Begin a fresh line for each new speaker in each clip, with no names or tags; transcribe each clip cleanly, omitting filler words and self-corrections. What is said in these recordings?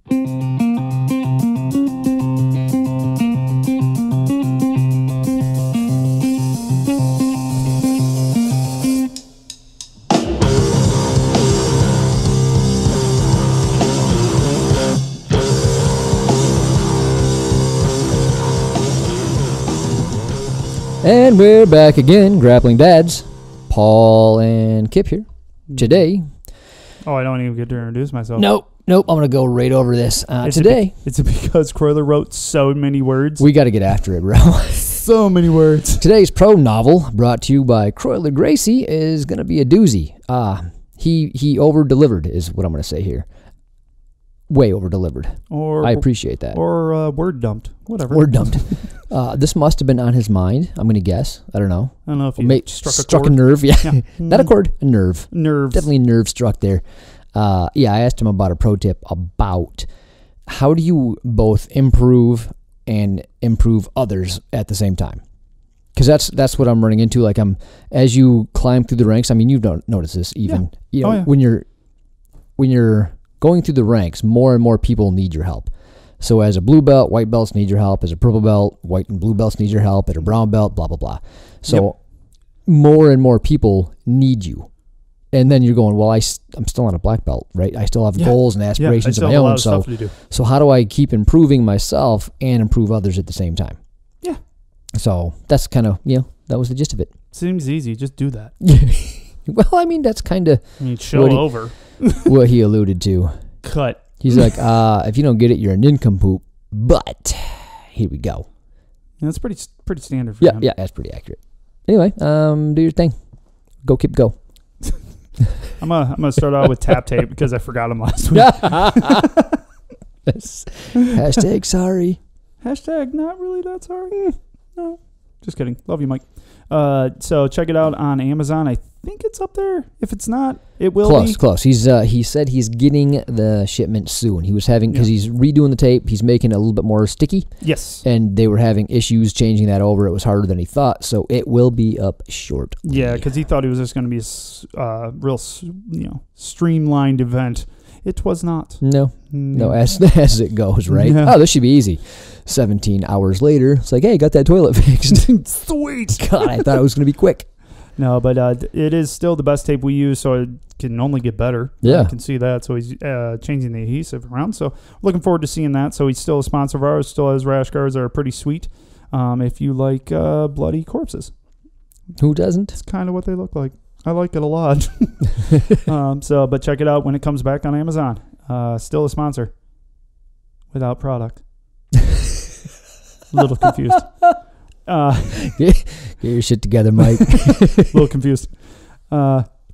And we're back again, Grappling Dads. Paul and Kip here. Today...
Oh, I don't even get to introduce myself.
Nope. I'm going to go right over this. Today...
It's because Croyler wrote so many words.
We got to get after it, bro.
So many words.
Today's pro novel, brought to you by Croyler Gracie, is going to be a doozy. He over-delivered, is what I'm going to say here. Way over-delivered. I appreciate that.
Or word dumped. Whatever.
Word dumped. This must have been on his mind, I'm going to guess. I don't know.
I don't know if you struck
a nerve. Yeah. Not a chord, a nerve.
Nerves.
Definitely nerve struck there. I asked him about a pro tip about how do you both improve and improve others at the same time? Because that's what I'm running into. Like as you climb through the ranks, I mean, you don't notice this even. Yeah. You know, when you're going through the ranks, more and more people need your help. So as a blue belt, white belts need your help. As a purple belt, white and blue belts need your help. As a brown belt, blah, blah, blah. So more and more people need you. And then you're going, well, I'm still not a black belt, right? I still have goals and aspirations of my own. So how do I keep improving myself and improve others at the same time?
Yeah.
So that's kind of, that was the gist of it.
Seems easy. Just do that.
Well, I mean, that's kind of
what
he alluded to.
Cut.
He's like, if you don't get it, you're a nincompoop. But here we go.
Yeah, that's pretty standard for him.
Yeah, that's pretty accurate. Anyway, do your thing. Go, Kip, go.
I'm gonna start out with tap tape because I forgot him last week.
Hashtag sorry.
Hashtag not really that sorry. No, just kidding. Love you, Mike. So check it out on Amazon. I think it's up there. If it's not, it will be.
Close. He said he's getting the shipment soon. He was having, because he's redoing the tape, he's making it a little bit more sticky.
Yes.
And they were having issues changing that over. It was harder than he thought, so it will be up shortly.
Yeah, because he thought it was just going to be a real, streamlined event. It was not.
No, as it goes, right? Yeah. Oh, this should be easy. 17 hours later, it's like, hey, got that toilet fixed.
Sweet.
God, I thought it was going to be quick.
No, but it is still the best tape we use, so it can only get better.
Yeah.
I can see that. So he's changing the adhesive around. So looking forward to seeing that. So he's still a sponsor of ours, still has rash guards that are pretty sweet if you like bloody corpses.
Who doesn't?
It's kind of what they look like. I like it a lot. But check it out when it comes back on Amazon. Still a sponsor. Without product. A little confused.
Get your shit together, Mike.
A little confused.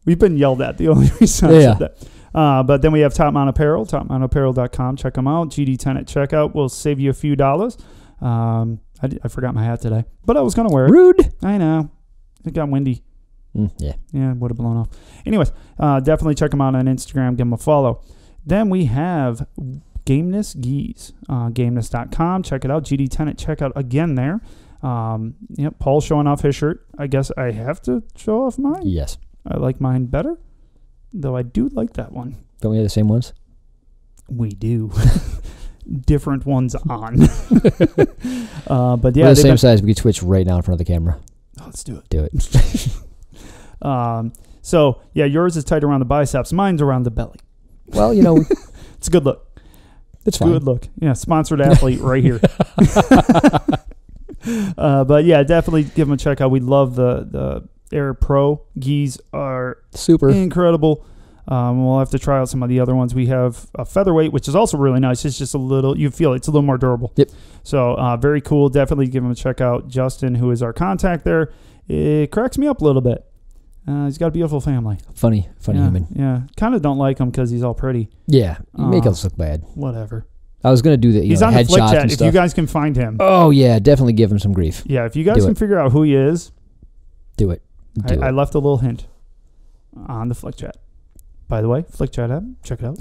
We've been yelled at. The only reason I said that. But then we have Top Mount Apparel, topmountapparel.com. Check them out. GD10 at checkout will save you a few dollars. I forgot my hat today, but I was going to wear it.
Rude.
I know. It got windy.
Yeah,
it would have blown off. Anyways, definitely check them out on Instagram. Give them a follow. Then we have Gameness Geese, gameness.com. Check it out. GD10 at checkout again there. Paul's showing off his shirt. I guess I have to show off mine.
Yes.
I like mine better, though I do like that one.
Don't we have the same ones?
We do. Different ones on. But yeah.
We're the same size. We could switch right now in front of the camera.
Oh, let's do it.
Do it.
So, yeah, yours is tight around the biceps. Mine's around the belly.
Well,
it's a good look.
It's fine.
Good look. Yeah, sponsored athlete right here. But yeah, definitely give them a check out. We love the Air Pro. Geese are
super
incredible. We'll have to try out some of the other ones. We have a featherweight, which is also really nice. It's just you feel it's a little more durable.
Yep.
So very cool. Definitely give them a check out. Justin, who is our contact there, it cracks me up a little bit. He's got a beautiful family.
Funny human.
Yeah. Kind of don't like him because he's all pretty.
Yeah. You make us look bad.
Whatever.
I was going to do the
he's on the flick chat.
If
you guys can find him.
Oh, yeah. Definitely give him some grief.
Yeah. If you guys can figure out who he is.
Do it.
I left a little hint on the flick chat. By the way, flick chat app. Check it out.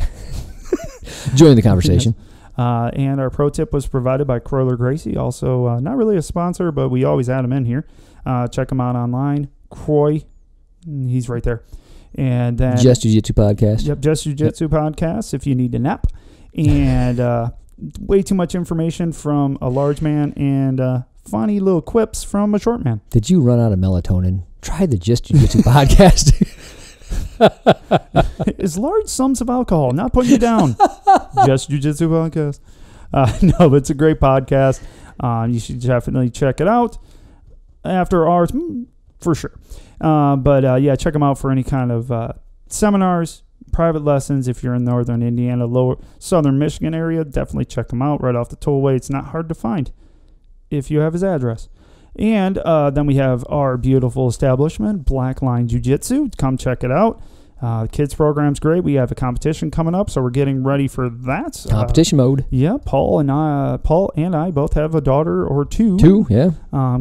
Join the conversation.
And our pro tip was provided by Croyler Gracie. Also, not really a sponsor, but we always add him in here. Check him out online. Croy. He's right there. And then
Just Jiu Jitsu podcast.
Yep, Just Jiu Jitsu podcast if you need a nap. and way too much information from a large man and funny little quips from a short man.
Did you run out of melatonin? Try the Just Jiu Jitsu podcast.
It's large sums of alcohol. Not putting you down. Just Jiu Jitsu podcast. No, but it's a great podcast. You should definitely check it out after ours, for sure. But yeah, check them out for any kind of seminars, private lessons. If you're in northern Indiana, lower southern Michigan area, definitely check them out right off the tollway. It's not hard to find if you have his address. And then we have our beautiful establishment, Black Line Jiu Jitsu. Come check it out. The kids program's great. We have a competition coming up, so we're getting ready for that.
Competition mode.
Yeah, Paul and I both have a daughter or two.
Yeah.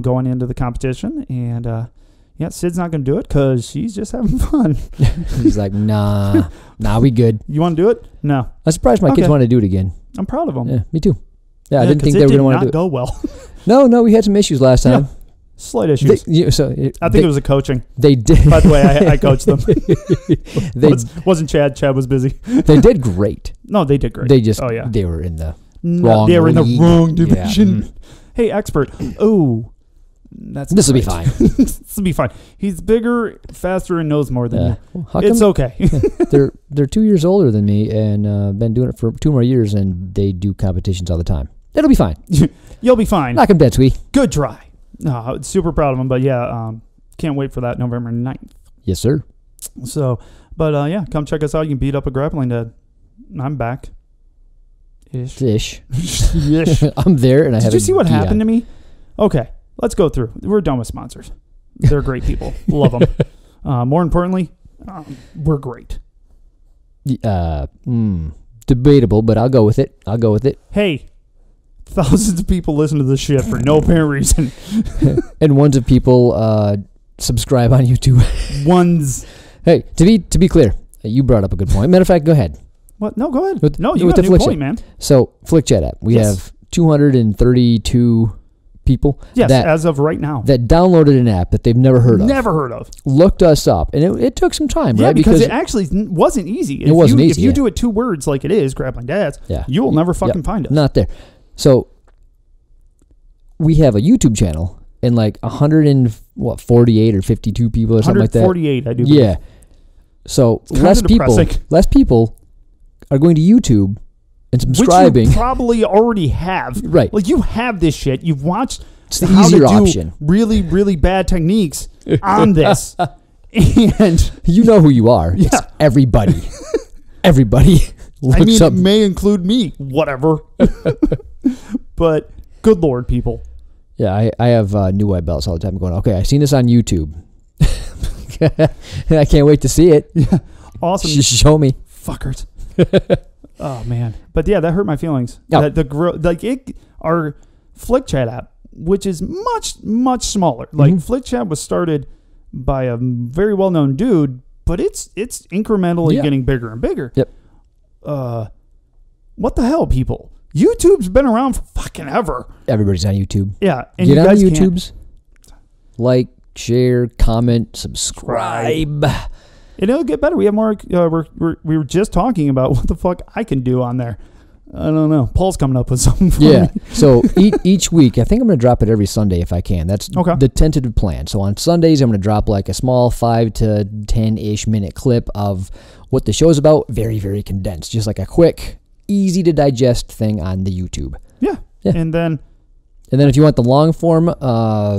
Going into the competition, and yeah, Sid's not going to do it because she's just having fun.
He's like, nah, we good.
You want to do it? No.
I'm surprised my kids want to do it again.
I'm proud of them.
Yeah, me too. Yeah, I didn't think they were going to want to do it.
Go well.
No, we had some issues last time.
Yeah. Slight issues. I think it was a coaching.
They did.
By the way, I coached them. Wasn't Chad. Chad was busy.
They did great.
No, they did great.
They just, they were in the wrong
They were in the
league.
wrong division.
Yeah.
Hey, expert. Oh,
this will be fine.
This will be fine. He's bigger, faster, and knows more than you.
Well,
it's okay.
They're 2 years older than me and been doing it for 2 more years, and they do competitions all the time. It'll be fine.
You'll be fine.
Knock 'em dead, sweet.
Good try. Super proud of him, but yeah, can't wait for that November 9th.
Yes, sir.
So, but yeah, come check us out. You can beat up a grappling dad. I'm back. Ish.
I'm there, and I have.
Did you see what happened to me? Okay, let's go through. We're done with sponsors. They're great people. Love them. More importantly, we're great.
Debatable, but I'll go with it.
Hey. Thousands of people listen to this shit for no apparent reason.
And ones of people subscribe on YouTube. Hey, to be clear, you brought up a good point. Matter of fact, go ahead.
What? No, go ahead. You got a new point, man.
So, Flick Chat app. We have 232 people.
Yes, as of right now.
That downloaded an app that they've never heard of. Looked us up. And it took some time, right?
Because it actually wasn't easy.
It wasn't easy.
If you do it 2 words like it is, Grappling Dads, you will never fucking find us.
Not there. So, we have a YouTube channel, and like 148 or 52 people or something like that.
148, I do believe.
Yeah. So, less people are going to YouTube and subscribing.
Which you probably already have.
Right.
Like, you have this shit. You've watched
it's the easier option.
Really, really bad techniques on this. And
you know who you are. Yeah. It's everybody. Everybody.
It may include me. Whatever. But good Lord, people.
Yeah, I have new white belts all the time going, okay, I seen this on YouTube. I can't wait to see it.
Yeah. Awesome.
Show me.
Fuckers. Oh, man. But yeah, that hurt my feelings.
Oh.
Our Flick Chat app, which is much, much smaller. Like, Flick Chat was started by a very well-known dude, but it's incrementally getting bigger and bigger.
Yep.
What the hell, people? YouTube's been around for fucking ever.
Everybody's on YouTube.
Yeah.
And get on YouTubes. Like, share, comment, subscribe.
And it'll get better. We have more. We were just talking about what the fuck I can do on there. I don't know. Paul's coming up with something for me.
So each week, I think I'm going to drop it every Sunday if I can. That's the tentative plan. So on Sundays, I'm going to drop like a small 5 to 10-ish minute clip of what the show's about. Very, very condensed. Just like a quick, easy to digest thing on the YouTube.
Yeah. And then
if you want the long form,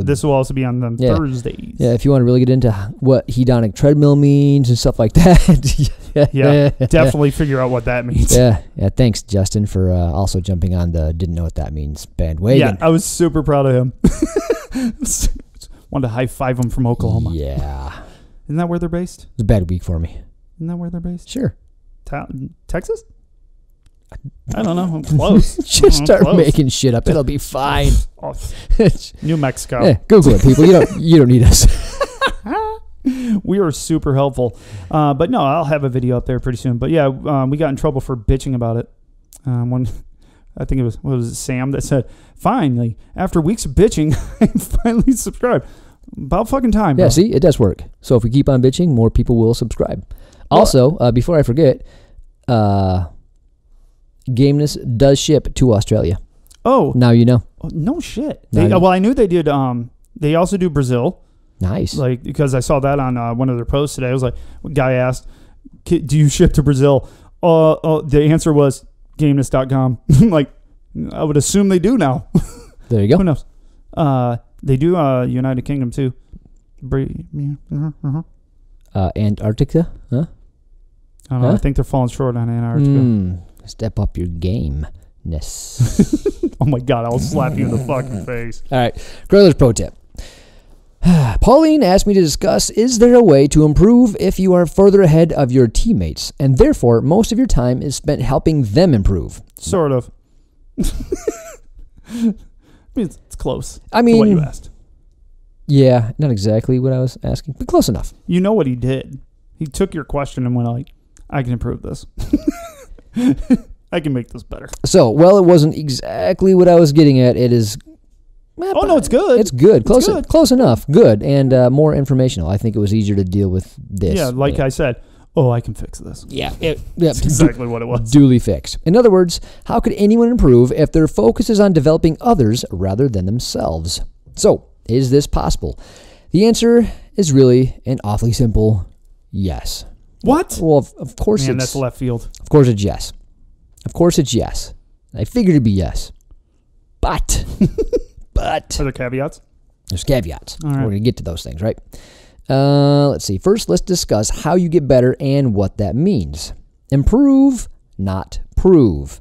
this will also be on them Thursdays.
Yeah, if you want to really get into what hedonic treadmill means and stuff like that.
Definitely figure out what that means.
Yeah. Thanks, Justin, for also jumping on the didn't know what that means bandwagon.
Yeah, I was super proud of him. Wanted to high five him from Oklahoma.
Yeah.
Isn't that where they're based?
It's a bad week for me.
Isn't that where they're based?
Sure.
Texas? I don't know. I'm close.
Just start making shit up. It'll be fine.
New Mexico.
Yeah, Google it, people. You don't need us.
We are super helpful. But no, I'll have a video up there pretty soon. But yeah, we got in trouble for bitching about it. When I think it was Sam that said, finally, after weeks of bitching, I finally subscribed. About fucking time, bro.
Yeah, see, it does work. So if we keep on bitching, more people will subscribe. Also, before I forget, Gameness does ship to Australia.
Oh.
Now you know.
Oh, no shit.
Now
Well, I knew they did. They also do Brazil.
Nice.
Like, because I saw that on one of their posts today. I was like, a guy asked, do you ship to Brazil? The answer was gameness.com. Like, I would assume they do now.
There you go.
Who knows? They do United Kingdom too.
Antarctica? Huh?
I don't know. I think they're falling short on Antarctica.
Step up your game-ness.
Oh my God, I'll slap you in the fucking face.
All right. Growler's pro tip. Pauline asked me to discuss, is there a way to improve if you are further ahead of your teammates and therefore most of your time is spent helping them improve?
Sort of. I mean, it's close
I mean,
to what you asked.
Yeah, not exactly what I was asking, but close enough.
You know what he did? He took your question and went like, I can improve this. I can make this better.
So, well, it wasn't exactly what I was getting at. It is...
Oh, no, it's good.
It's good.
It's good.
Close enough. Good. And more informational. I think it was easier to deal with this.
Yeah, like I said, I can fix this.
Yeah.
That's exactly what it was.
Duly fixed. In other words, how could anyone improve if their focus is on developing others rather than themselves? So, is this possible? The answer is really an awfully simple yes.
What?
Well, of course
Man, that's left field.
Of course it's yes. Of course it's yes. I figured it'd be yes. But...
Are there caveats?
There's caveats.
All right.
We're going to get to those things, right? Let's see. First, let's discuss how you get better and what that means. Improve, not prove.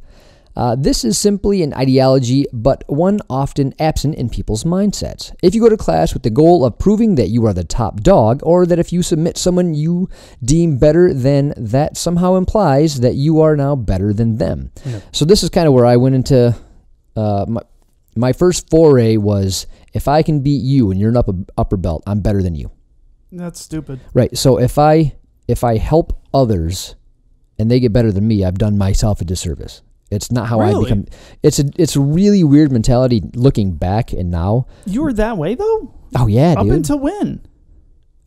This is simply an ideology, but one often absent in people's mindsets. If you go to class with the goal of proving that you are the top dog, or that if you submit someone you deem better, then that somehow implies that you are now better than them. Yeah. So this is kind of where I went into my first foray was, if I can beat you and you're an upper belt, I'm better than you.
That's stupid.
Right. So if I help others and they get better than me, I've done myself a disservice. It's not how I become. It's a really weird mentality looking back and now.
You were that way though?
Oh yeah,
dude.
Up
until when?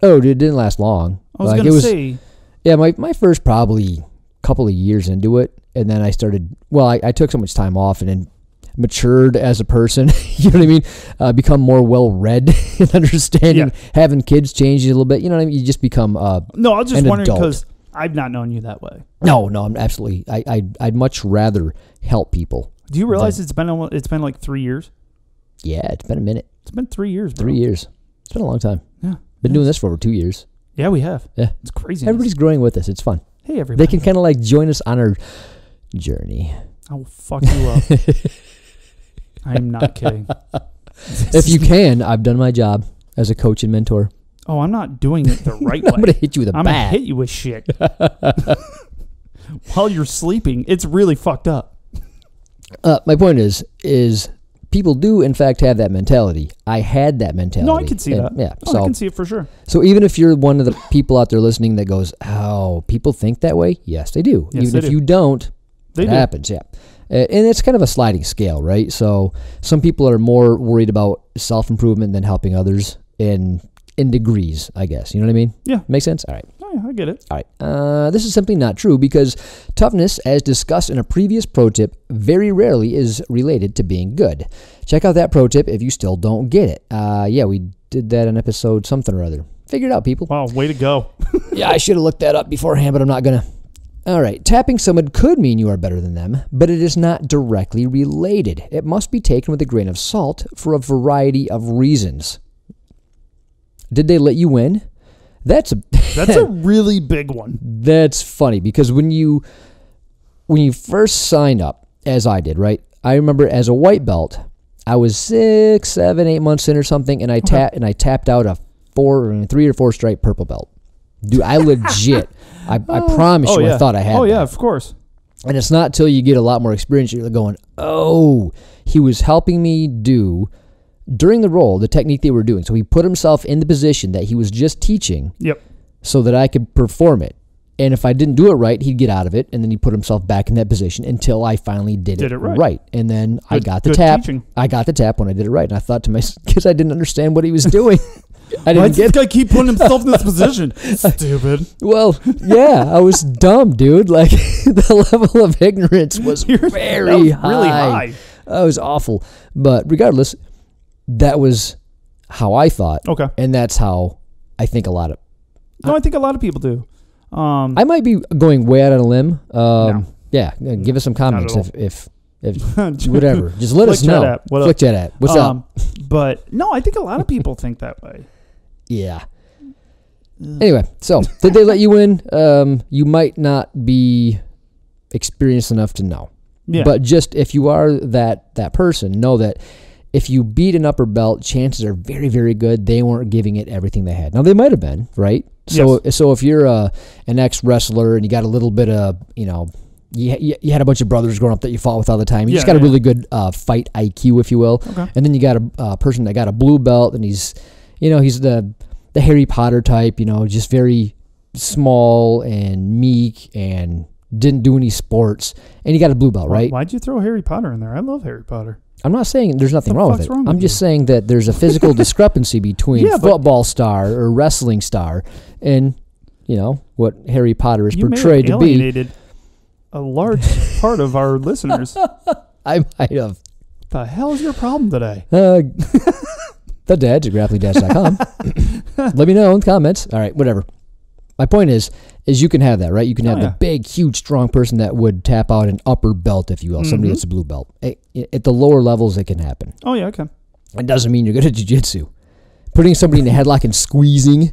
Oh, dude, it didn't last long.
I was going to say.
Yeah, my first probably couple of years into it, and then I started. Well, I took so much time off and then matured as a person. You know what I mean? Become more well-read and understanding. Yeah. Having kids change you a little bit. You know what I mean? You just become
No, I was just wondering because I've not known you that way.
No, I'm absolutely. I'd much rather help people.
Do you realize it's been like 3 years?
Yeah, it's been a minute.
It's been 3 years, bro.
3 years. It's been a long time.
Yeah.
Been doing this for over 2 years.
Yeah, we have.
Yeah.
It's crazy.
Everybody's growing with us. It's fun.
Hey, everybody.
They can kind of like join us on our journey.
I will fuck you up. I am not kidding.
If you can, I've done my job as a coach and mentor.
Oh, I'm not doing it the right way.
I'm going to hit you with a bat.
I'm going to hit you with shit. While you're sleeping, it's really fucked up.
My point is people do, in fact, have that mentality. I had that mentality.
No, I can see that.
Yeah.
I can see it for sure.
So even if you're one of the people out there listening that goes, oh, people think that way? Yes, they do.
Yes,
even if you don't, it happens. Yeah. And it's kind of a sliding scale, right? So some people are more worried about self-improvement than helping others in degrees, I guess. You know what I mean?
Yeah.
Make sense? All right.
Oh, yeah, I get it.
All right. This is simply not true because toughness, as discussed in a previous pro tip, very rarely is related to being good. Check out that pro tip if you still don't get it. Yeah, we did that in episode something or other. Figure it out, people.
Wow, way to go.
Yeah, I should have looked that up beforehand, but I'm not going to. All right, tapping someone could mean you are better than them, but it is not directly related. It must be taken with a grain of salt for a variety of reasons. Did they let you win? That's
a really big one.
That's funny because when you first signed up, as I did, right? I remember as a white belt, I was 6, 7, 8 months in or something, and I tapped out a 3 or 4 stripe purple belt. Dude, I legit, I promise you, I thought I had.
Oh yeah, of course.
And it's not till you get a lot more experience you're going, oh, he was helping me do during the roll the technique they were doing. So he put himself in the position that he was just teaching.
Yep.
So that I could perform it. And if I didn't do it right, he'd get out of it, and then he put himself back in that position until I finally did it right. And then I got the tap.
Teaching.
I got the tap when I did it right, and I thought to myself, because I didn't understand what he was doing. I
Why
didn't
does this guy keep putting himself in this position? Stupid.
Well, yeah, I was dumb, dude. Like, the level of ignorance was very
Really high.
That was awful. But regardless, that was how I thought.
Okay.
And that's how I think a lot of...
No, I think a lot of people do.
I might be going way out on a limb.
No.
Yeah, give us some comments
Not at
if whatever. Just let us
Flick
know.
chat app. What up?
Flick chat app. What's up?
But no, I think a lot of people think that way.
Yeah. Anyway, so did they let you in? You might not be experienced enough to know.
Yeah.
But just if you are that person, know that if you beat an upper belt, chances are very, very good they weren't giving it everything they had. Now, they might have been, right? So if you're an ex-wrestler and you got a little bit of, you had a bunch of brothers growing up that you fought with all the time. You just got a really good fight IQ, if you will.
Okay.
And then you got a person that got a blue belt, and he's the Harry Potter type, just very small and meek and didn't do any sports. And you got a blue belt, right?
Why'd you throw Harry Potter in there? I love Harry Potter.
I'm not saying there's nothing wrong with it. I'm just
you?
saying that there's a physical discrepancy between football star or wrestling star and, what Harry Potter is portrayed to be.
You alienated a large part of our listeners.
I might have.
The hell is your problem today?
The dads at grapplingdads.com. Let me know in the comments. All right, whatever. My point is you can have that, right? You can have the big, huge, strong person that would tap out an upper belt, if you will, somebody that's a blue belt. At the lower levels, it can happen.
Oh, yeah, okay.
It doesn't mean you're good at jiu-jitsu. Putting somebody in a headlock and squeezing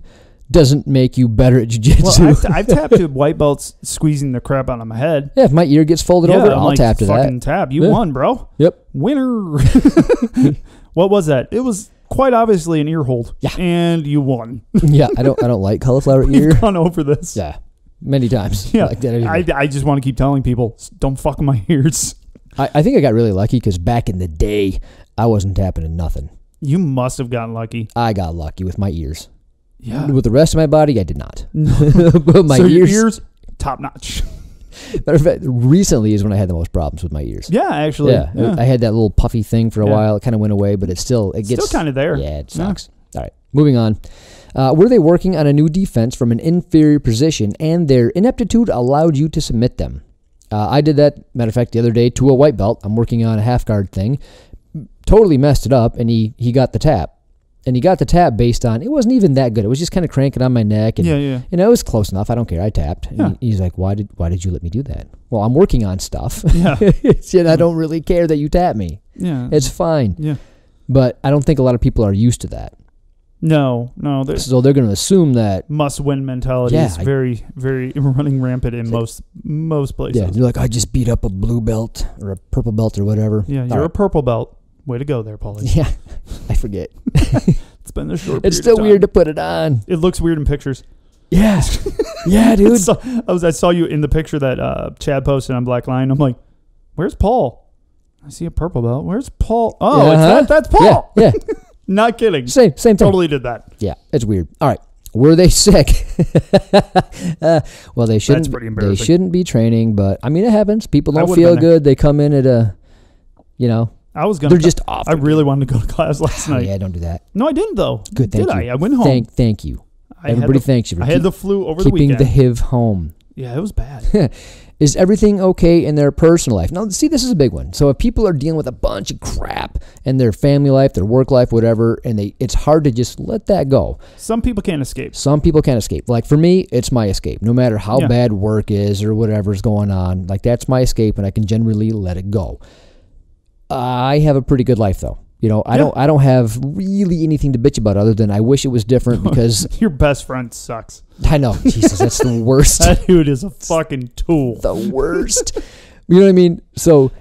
doesn't make you better at jiu-jitsu.
Well, I've tapped to white belts squeezing the crap out of my head.
Yeah, if my ear gets folded over, I'll tap to that.
Fucking tap. You won, bro.
Yep.
Winner. What was that? It was quite obviously an ear hold. Yeah. And you won.
Yeah, I don't like cauliflower ear.
We've gone over this.
Yeah. Many times.
Yeah.
Like that anyway.
I just want to keep telling people, don't fuck my ears.
I think I got really lucky because back in the day, I wasn't tapping to nothing.
You must have gotten lucky.
I got lucky with my ears.
Yeah.
With the rest of my body, I did not.
No.
But my
so
ears,
your ears, top notch.
Matter of fact, recently is when I had the most problems with my ears.
Yeah, actually.
Yeah. I had that little puffy thing for a while. It kind of went away, but it gets still
kind of there.
Yeah, it sucks. All right, moving on. Were they working on a new defense from an inferior position, and their ineptitude allowed you to submit them? I did that, matter of fact, the other day to a white belt. I'm working on a half guard thing. Totally messed it up, and he got the tap. And he got the tap based on, it wasn't even that good. It was just kind of cranking on my neck. And, it was close enough. I don't care. I tapped. And he's like, why did you let me do that? Well, I'm working on stuff. Yeah. And I don't really care that you tap me. Yeah. It's fine. Yeah. But I don't think a lot of people are used to that.
No.
So they're going to assume that
must-win mentality is very, very running rampant in most places.
Yeah, you're like, I just beat up a blue belt or a purple belt or whatever.
Yeah, you're a purple belt. Way to go there, Paulie.
Yeah, I forget.
It's been a short period
It's still weird to put it on.
It looks weird in pictures.
Yeah. Yeah, dude.
I saw you in the picture that Chad posted on Black Lion. I'm like, where's Paul? I see a purple belt. Where's Paul? Oh, that's Paul.
Yeah.
Not kidding.
Same thing.
Totally did that.
Yeah, it's weird. All right. Were they sick? Well, they shouldn't.
That's pretty embarrassing.
They shouldn't be training, but I mean, it happens. People don't feel good. They come in at they're just off.
I really wanted to go to class last night.
Yeah, don't do that.
No, I didn't though.
Good, thank you.
I went home.
Thank you. Everybody thanks you for
I had the flu over the
keeping
weekend.
the HIV home.
Yeah, it was bad.
Is everything okay in their personal life? Now, see, this is a big one. So if people are dealing with a bunch of crap in their family life, their work life, whatever, and it's hard to just let that go.
Some people can't escape.
Like for me, it's my escape. No matter how bad work is or whatever's going on, like that's my escape, and I can generally let it go. I have a pretty good life, though. I don't have really anything to bitch about other than I wish it was different because
your best friend sucks.
I know. Jesus, that's the worst.
That dude is a fucking tool.
The worst. You know what I mean? So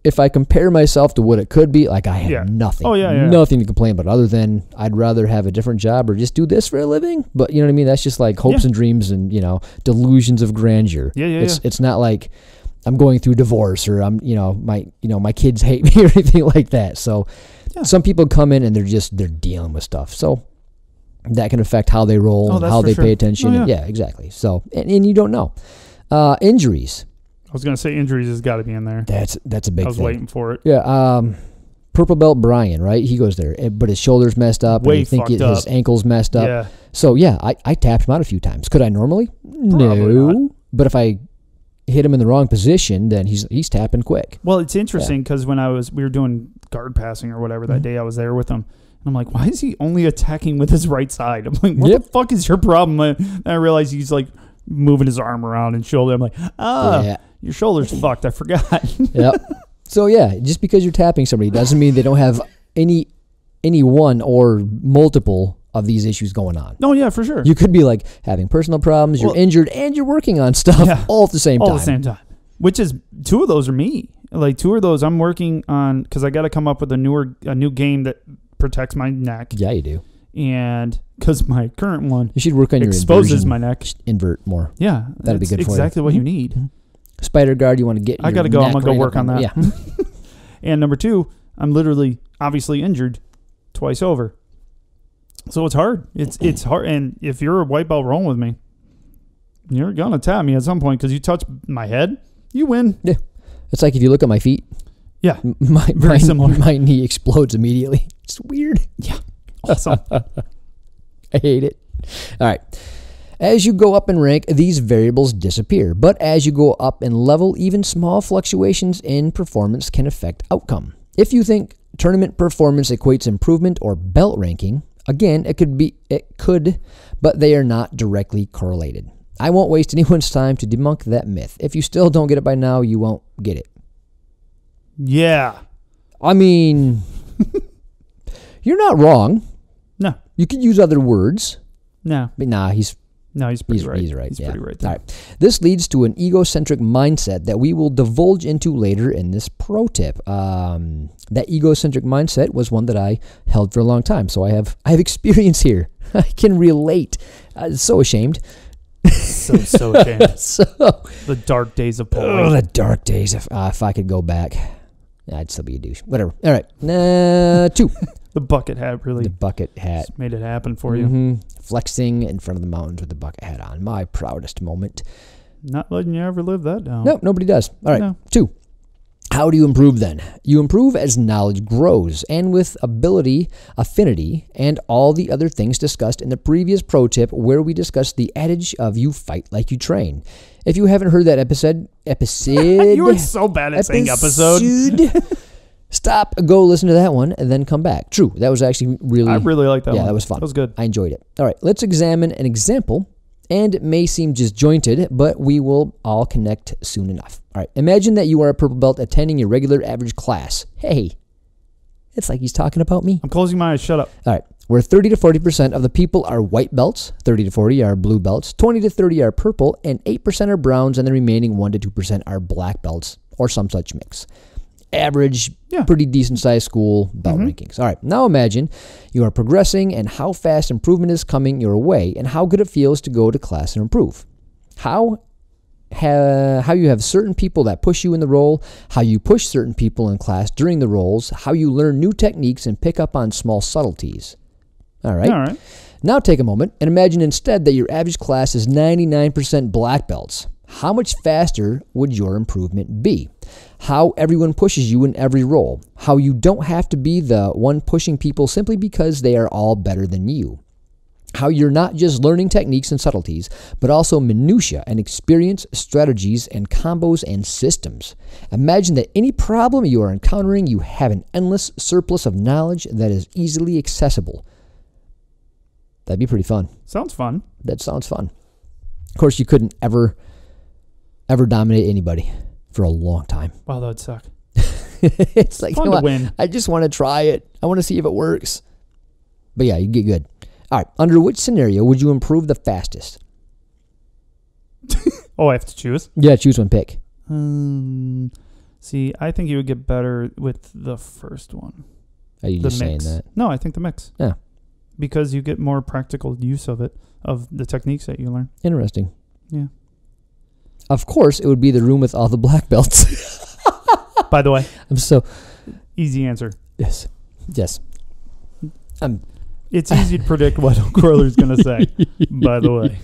if I compare myself to what it could be, like I have nothing.
Oh, yeah.
Nothing to complain about other than I'd rather have a different job or just do this for a living. But you know what I mean? That's just like hopes and dreams and, delusions of grandeur.
Yeah.
It's not like I'm going through divorce or I'm, my kids hate me or anything like that. So some people come in and they're dealing with stuff. So that can affect how they roll and how they pay attention.
Oh,
yeah, exactly. So, and you don't know. Injuries.
I was going to say injuries has got to be in there.
That's a big thing.
I was waiting for it.
Yeah. purple belt Brian, right? He goes there, but his shoulder's messed up.
Way
and you think
fucked
his
up.
ankle's messed up.
Yeah.
So, yeah, I tapped him out a few times. Could I normally?
Probably
No.
not.
But if I hit him in the wrong position, then he's tapping quick.
Well, it's interesting because when we were doing guard passing or whatever that day, I was there with him. And I'm like, why is he only attacking with his right side? I'm like, what the fuck is your problem? And I realized he's like moving his arm around and shoulder. I'm like, your shoulder's fucked. I forgot.
Yep. So, yeah, just because you're tapping somebody doesn't mean they don't have any one or multiple of these issues going on.
No, yeah, for sure.
You could be like having personal problems, you're injured, and you're working on stuff all at the same time.
All at the same time. Which is, 2 of those are me. Like 2 of those I'm working on because I got to come up with a new game that protects my neck.
Yeah, you do.
And because my current one
you should work on your
exposes
inversion.
my neck.
Invert more.
Yeah.
That'd be good for you.
Exactly what you need.
Spider guard, you want to get
I got to go. I'm going to go work on that.
Yeah.
And number 2, I'm literally obviously injured twice over. So it's hard. It's hard. And if you're a white belt rolling with me, you're going to tap me at some point because you touch my head, you win.
Yeah. It's like if you look at my feet.
Yeah.
Very
similar.
My knee explodes immediately. It's weird.
Yeah. Awesome.
I hate it. All right. As you go up in rank, these variables disappear. But as you go up in level, even small fluctuations in performance can affect outcome. If you think tournament performance equates improvement or belt ranking, again, it could, but they are not directly correlated. I won't waste anyone's time to debunk that myth. If you still don't get it by now, you won't get it.
Yeah.
I mean, you're not wrong.
No.
You could use other words.
No.
But nah, he's
pretty right.
He's right.
He's
yeah.
pretty right there.
All right. This leads to an egocentric mindset that we will divulge into later in this pro tip. That egocentric mindset was one that I held for a long time, so I have experience here. I can relate. So ashamed.
So ashamed.
So
the dark days of polo.
Oh, the dark days. If I could go back, I'd still be a douche. Whatever. All right. 2.
The bucket hat really.
The bucket hat.
Just made it happen for you.
Flexing in front of the mountains with the bucket hat on. My proudest moment.
Not letting you ever live that down.
Nope, nobody does. All right.
No.
2. How do you improve then? You improve as knowledge grows and with ability, affinity, and all the other things discussed in the previous pro tip where we discussed the adage of you fight like you train. If you haven't heard that episode.
You were so bad at saying episode.
Stop, go listen to that one, and then come back. True, that was actually really...
I really liked that one.
Yeah, that was fun.
That was good.
I enjoyed it. All right, let's examine an example, and it may seem disjointed, but we will all connect soon enough. All right, imagine that you are a purple belt attending your regular average class. Hey, it's like he's talking about me.
I'm closing my eyes. Shut up.
All right, where 30 to 40% of the people are white belts, 30 to 40 are blue belts, 20 to 30 are purple, and 8% are browns, and the remaining 1 to 2% are black belts, or some such mix. Average, pretty decent sized school belt rankings. All right, now imagine you are progressing and how fast improvement is coming your way and how good it feels to go to class and improve. How you have certain people that push you in the role, how you push certain people in class during the roles, how you learn new techniques and pick up on small subtleties. All right. Now take a moment and imagine instead that your average class is 99% black belts. How much faster would your improvement be? How everyone pushes you in every role. How you don't have to be the one pushing people simply because they are all better than you. How you're not just learning techniques and subtleties, but also minutia and experience, strategies, and combos and systems. Imagine that any problem you are encountering, you have an endless surplus of knowledge that is easily accessible. That'd be pretty fun.
Sounds fun.
That sounds fun. Of course, you couldn't ever dominate anybody for a long time.
Wow, that would suck.
It's like,
fun to win.
I just want to try it. I want to see if it works. But yeah, you get good. All right. Under which scenario would you improve the fastest?
Oh, I have to choose?
Yeah, choose one. Pick.
See, I think you would get better with the first one.
Are you just saying that?
No, I think the mix.
Yeah.
Because you get more practical use of it, of the techniques that you learn.
Interesting.
Yeah.
Of course, it would be the room with all the black belts.
By the way.
I'm so...
Easy answer.
Yes.
It's easy to predict what Corler's going to say, by the way.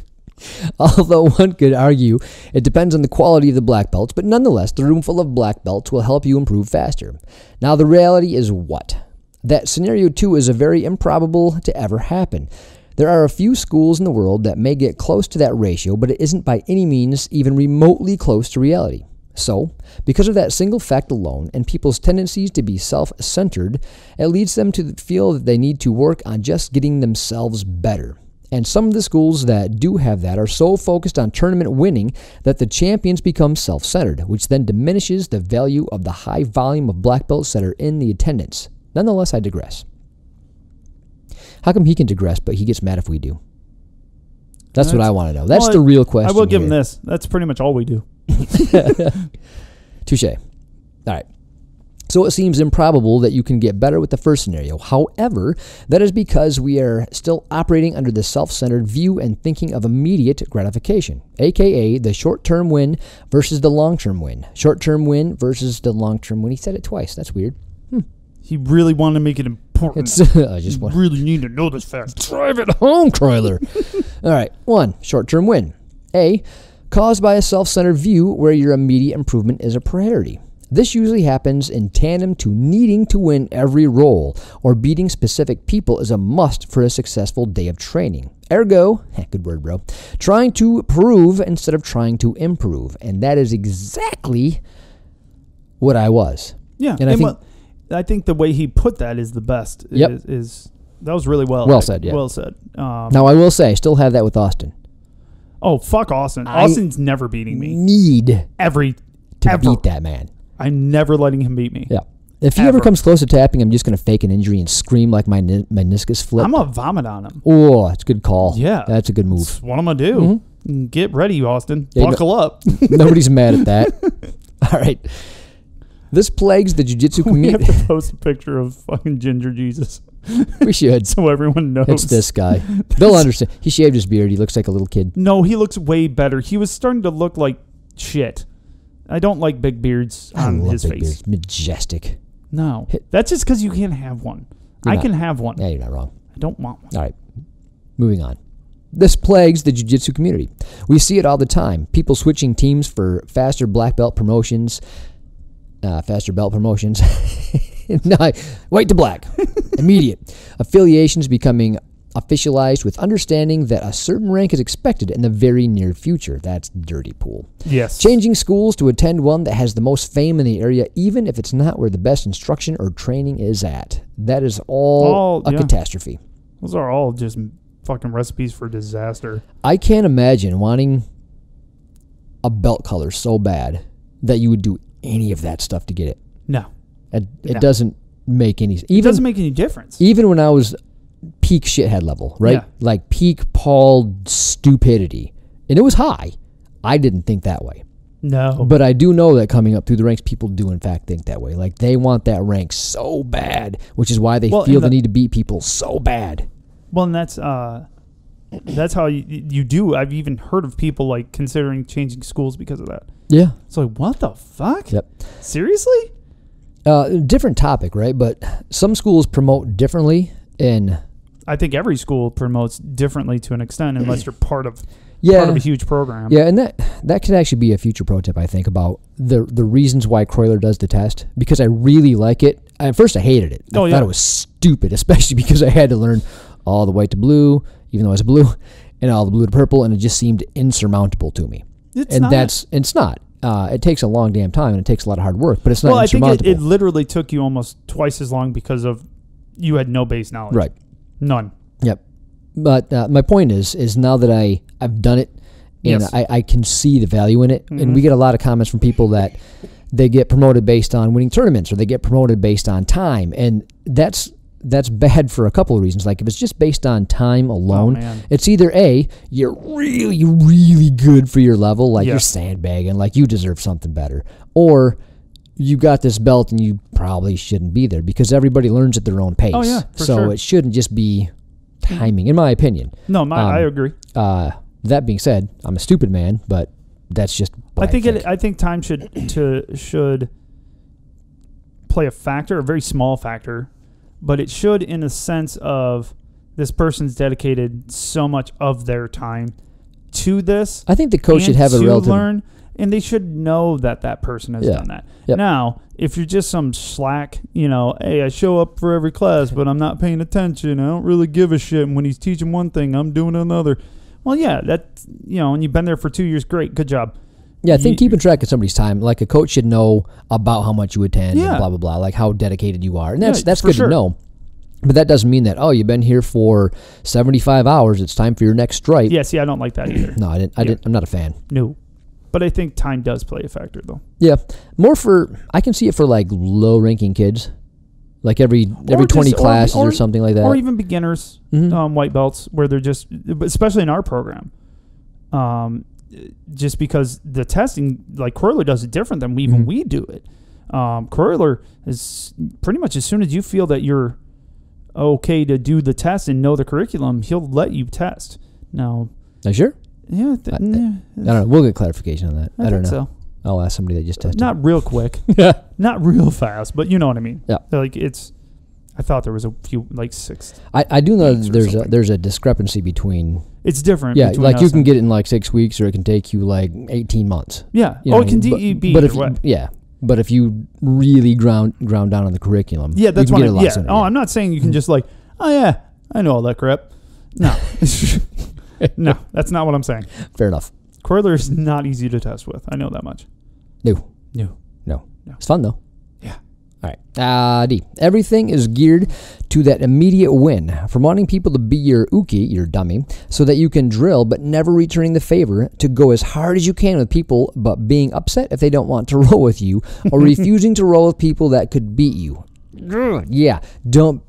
Although one could argue it depends on the quality of the black belts, but nonetheless, the room full of black belts will help you improve faster. Now, the reality is what? That scenario 2 is a very improbable to ever happen. There are a few schools in the world that may get close to that ratio, but it isn't by any means even remotely close to reality. So, because of that single fact alone and people's tendencies to be self-centered, it leads them to feel that they need to work on just getting themselves better. And some of the schools that do have that are so focused on tournament winning that the champions become self-centered, which then diminishes the value of the high volume of black belts that are in the attendance. Nonetheless, I digress. How come he can digress, but he gets mad if we do? That's what I want to know. That's the real question.
I will give him this. That's pretty much all we do.
Touche. All right. So it seems improbable that you can get better with the first scenario. However, that is because we are still operating under the self-centered view and thinking of immediate gratification, aka the short-term win versus the long-term win. Short-term win versus the long-term win. He said it twice. That's weird.
He really wanted to make it important.
I just
really need to know this fact.
Drive it home, Croyler. All right. 1. Short-term win. A. Caused by a self-centered view where your immediate improvement is a priority. This usually happens in tandem to needing to win every role, or beating specific people is a must for a successful day of training. Ergo, good word, bro, trying to prove instead of trying to improve. And that is exactly what I was.
Yeah.
And
I think the way he put that is the best.
Yep.
That was really well
said, yeah.
Well said.
Now, I will say, I still have that with Austin.
Oh, fuck Austin. Austin's never beating me.
Need to beat that man.
I'm never letting him beat me.
Yeah. If he ever comes close to tapping, I'm just going to fake an injury and scream like my meniscus flipped.
I'm going to vomit on him.
Oh, that's a good call.
Yeah.
That's a good move.
That's what I'm going to do. Mm-hmm. Get ready, Austin.
Yeah,
Buckle up.
Nobody's mad at that. All right. This plagues the jiu-jitsu community.
We have to post a picture of fucking Ginger Jesus.
We should.
So everyone knows.
It's this guy. They'll understand. He shaved his beard. He looks like a little kid.
No, he looks way better. He was starting to look like shit. I don't like big beards on his face. Beards.
Majestic.
No. That's just because you can't have one. I can have one.
Yeah, you're not wrong.
I don't want one.
All right. Moving on. This plagues the jiu-jitsu community. We see it all the time. People switching teams for faster black belt promotions. Faster belt promotions. White to black. Immediate. Affiliations becoming officialized with understanding that a certain rank is expected in the very near future. That's dirty pool.
Yes.
Changing schools to attend one that has the most fame in the area, even if it's not where the best instruction or training is at. That is all a catastrophe.
Those are all just fucking recipes for disaster.
I can't imagine wanting a belt color so bad that you would do any of that stuff to get it.
No.
It doesn't make any sense.
It doesn't make any difference.
Even when I was peak shithead level, right?
Yeah.
Like peak Paul stupidity. And it was high. I didn't think that way.
No.
But I do know that coming up through the ranks, people do in fact think that way. Like they want that rank so bad, which is why they feel the need to beat people so bad.
Well, and that's how you do. I've even heard of people like considering changing schools because of that.
Yeah.
It's like, what the fuck?
Yep.
Seriously?
Different topic, right? But some schools promote differently, and
I think every school promotes differently to an extent, unless you're part of a huge program.
Yeah, and that could actually be a future pro tip, I think, about the reasons why Croyler does the test, because I really like it. At first, I hated it. I thought it was stupid, especially because I had to learn all the white to blue, even though I was blue, and all the blue to purple, and it just seemed insurmountable to me. It's not. It takes a long damn time, and it takes a lot of hard work, but it's not insurmountable.
I think it literally took you almost twice as long because of you had no base knowledge.
Right.
None.
Yep. But my point is now that I've done it, and I can see the value in it, and we get a lot of comments from people that they get promoted based on winning tournaments, or they get promoted based on time, and that's bad for a couple of reasons. Like if it's just based on time alone, it's either A, you're really, really good for your level, like you're sandbagging, like you deserve something better, or you got this belt and you probably shouldn't be there because everybody learns at their own pace.
Oh, yeah, for sure.
It shouldn't just be timing, in my opinion.
No, I agree.
That being said, I'm a stupid man, but that's just what
I think time should play a factor, a very small factor, but it should in a sense of this person's dedicated so much of their time to this.
I think the coach should have a relative.
Learn, and they should know that that person has done that.
Yep.
Now, if you're just some slack, hey, I show up for every class, but I'm not paying attention. I don't really give a shit. And when he's teaching one thing, I'm doing another. Well, yeah, that and you've been there for 2 years. Great, good job.
Yeah, I think keeping track of somebody's time, like a coach should know about how much you attend and blah, blah, blah, like how dedicated you are. And that's good to know. But that doesn't mean that, you've been here for 75 hours, it's time for your next stripe.
Yeah, see, I don't like that either.
No, I'm not a fan.
No. But I think time does play a factor, though.
Yeah. I can see it for like low-ranking kids. Like every 20 classes or something like that.
Or even beginners, white belts, where they're just, especially in our program, just because the testing, like Croyler does it different than we do it. Croyler is pretty much as soon as you feel that you're okay to do the test and know the curriculum, he'll let you test. Now,
are you sure?
Yeah.
I don't know. We'll get clarification on that. I don't know.
So.
I'll ask somebody that just tested.
Not real quick. Not real fast, but you know what I mean.
Yeah.
Like I thought there was a few, like 6.
I do know there's a discrepancy between.
It's different.
Yeah, like you can get it in like 6 weeks, or it can take you like 18 months.
Yeah.
It
can be.
But if you really ground down on the curriculum,
that's
you can get it a lot sooner.
I'm not saying you can just like, I know all that crap. No. No, that's not what I'm saying.
Fair enough.
Croyler is not easy to test with. I know that much.
No. It's fun though.
Yeah.
All right. D. Everything is geared to that immediate win, from wanting people to be your uke, your dummy, so that you can drill but never returning the favor, to go as hard as you can with people but being upset if they don't want to roll with you, or refusing to roll with people that could beat you. Yeah, don't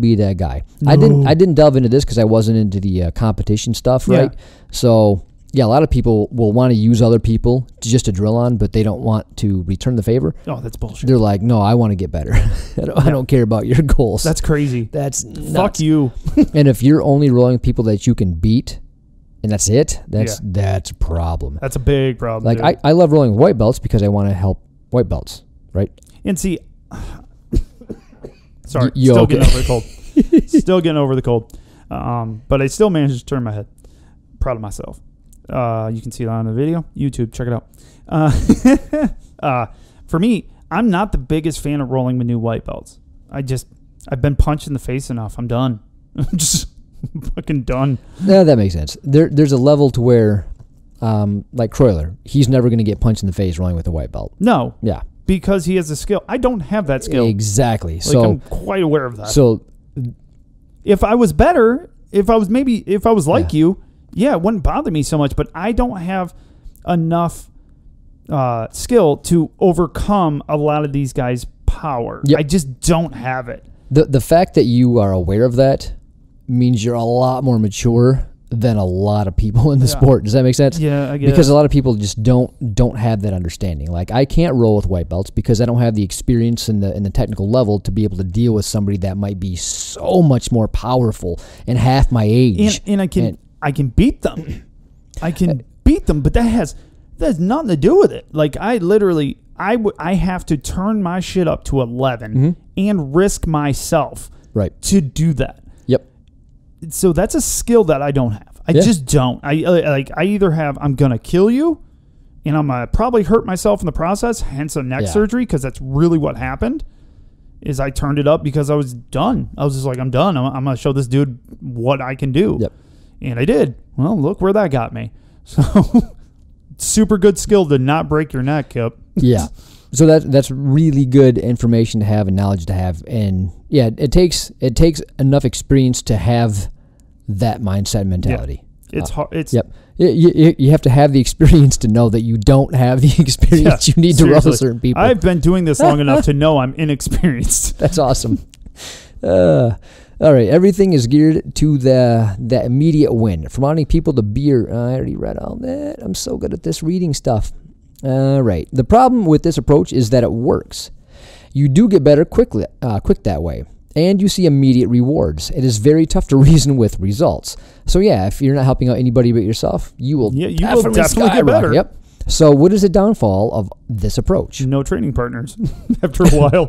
be that guy. No. I didn't delve into this because I wasn't into the competition stuff, right? Yeah. So yeah, a lot of people will want to use other people just to drill on, but they don't want to return the favor.
Oh, that's bullshit.
They're like, no, I want to get better. I don't care about your goals.
That's crazy.
That's nuts.
Fuck you.
And if you're only rolling with people that you can beat, and that's it, that's a problem.
That's a big problem.
Like I love rolling with white belts because I want to help white belts, right?
And see. Sorry, still getting over the cold. Still getting over the cold. But I still managed to turn my head. Proud of myself. You can see that on the video. YouTube, check it out. For me, I'm not the biggest fan of rolling with new white belts. I've been punched in the face enough. I'm done. I'm just fucking done.
Yeah, that makes sense. There's a level to where, like Croyler, he's never going to get punched in the face rolling with a white belt.
No.
Yeah.
Because he has a skill. I don't have that skill.
Exactly.
Like,
so
I'm quite aware of that.
So
if I was better, if I was like you, it wouldn't bother me so much. But I don't have enough skill to overcome a lot of these guys' power. Yep. I just don't have it.
The fact that you are aware of that means you're a lot more mature than a lot of people in the sport. Does that make sense?
Yeah, I guess.
Because a lot of people just don't have that understanding. Like, I can't roll with white belts because I don't have the experience and the technical level to be able to deal with somebody that might be so much more powerful and half my age.
And I can beat them. I can beat them, but that has nothing to do with it. Like, I have to turn my shit up to 11 and risk myself to do that. So that's a skill that I don't have. I just don't. I either have, I'm going to kill you, and I'm going to probably hurt myself in the process, hence a neck surgery, because that's really what happened, is I turned it up because I was done. I was just like, I'm done. I'm going to show this dude what I can do. Yep. And I did. Well, look where that got me. So, super good skill to not break your neck, Kip.
Yeah. So that's really good information to have and knowledge to have, and it takes enough experience to have that mindset and mentality.
Yeah. It's hard. It's
you have to have the experience to know that you don't have the experience you need to roll with certain people.
I've been doing this long enough to know I'm inexperienced.
That's awesome. All right, everything is geared to that immediate win. From wanting people to beer. I already read all that. I'm so good at this reading stuff. Right. The problem with this approach is that it works. You do get better quick that way, and you see immediate rewards. It is very tough to reason with results. So if you're not helping out anybody but yourself, you will definitely
get better.
Yep. So what is the downfall of this approach?
No training partners after a while.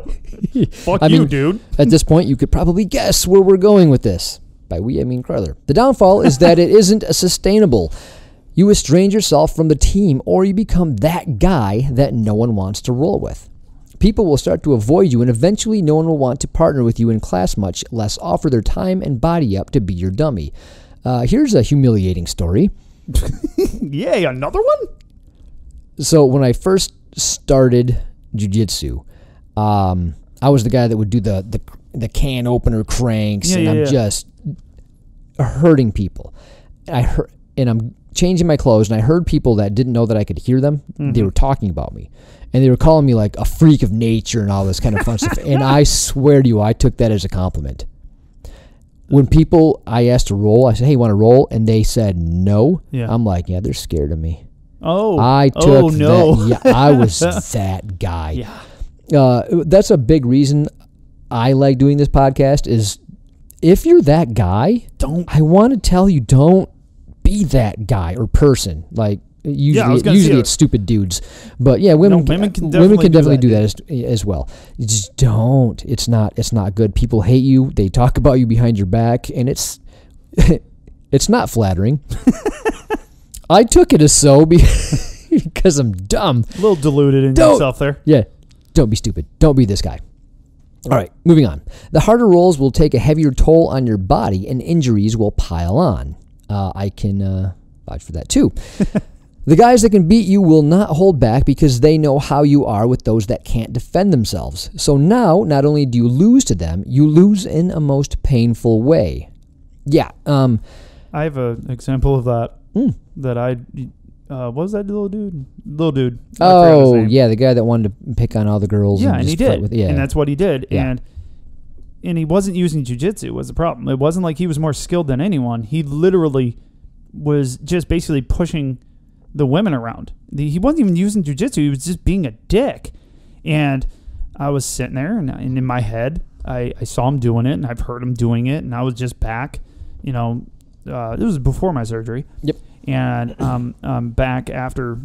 Fuck you, dude.
At this point, you could probably guess where we're going with this. By we, I mean Croyler. The downfall is that it isn't sustainable. You estrange yourself from the team, or you become that guy that no one wants to roll with. People will start to avoid you, and eventually no one will want to partner with you in class, much less offer their time and body up to be your dummy. Here's a humiliating story.
Yay, another one?
So when I first started Jiu Jitsu, I was the guy that would do the can opener cranks, and I'm just hurting people. And I'm changing my clothes, and I heard people that didn't know that I could hear them. They were talking about me, and they were calling me like a freak of nature and all this kind of fun stuff. And I swear to you, I took that as a compliment. When people I asked to roll, I said, "Hey, you want to roll?" And they said no. I'm like, yeah, they're scared of me. I took that. Yeah, I was that guy.
Yeah.
That's a big reason I like doing this podcast is if you're that guy, I want to tell you, don't be that guy or person. Like usually it's stupid dudes, but yeah, women can definitely do that as well. You just don't. It's not good. People hate you. They talk about you behind your back, and it's not flattering. I took it as so because I'm dumb.
A little deluded in yourself there.
Yeah. Don't be stupid. Don't be this guy. All right, moving on. The harder rolls will take a heavier toll on your body, and injuries will pile on. I can vouch for that too. The guys that can beat you will not hold back because they know how you are with those that can't defend themselves. So now, not only do you lose to them, you lose in a most painful way. Yeah.
I have an example of that. That what was that little dude?
Oh, yeah, the guy that wanted to pick on all the girls.
Yeah, and he did.
With, yeah.
And that's what he did.
Yeah.
And he wasn't using jiu-jitsu was the problem. It wasn't like he was more skilled than anyone. He literally was just basically pushing the women around. He wasn't even using jiu-jitsu. He was just being a dick. And I was sitting there, and in my head, I saw him doing it, and I've heard him doing it, and I was just back. You know, this was before my surgery.
Yep.
And I'm back after,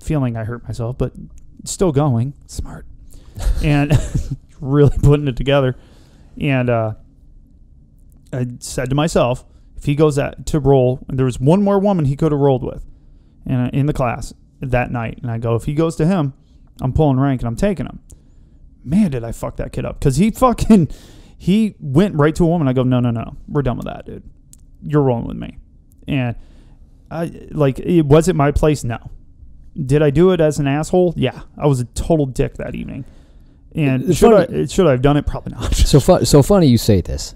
feeling I hurt myself, but still going. Smart. And really putting it together. And I said to myself, if he goes to roll, and there was one more woman he could have rolled with in the class that night. And I go, if he goes to him, I'm pulling rank and I'm taking him. Man, did I fuck that kid up. Because he went right to a woman. I go, no. We're done with that, dude. You're rolling with me. And was it my place? No. Did I do it as an asshole? Yeah. I was a total dick that evening. And should I have done it? Probably not.
So funny you say this.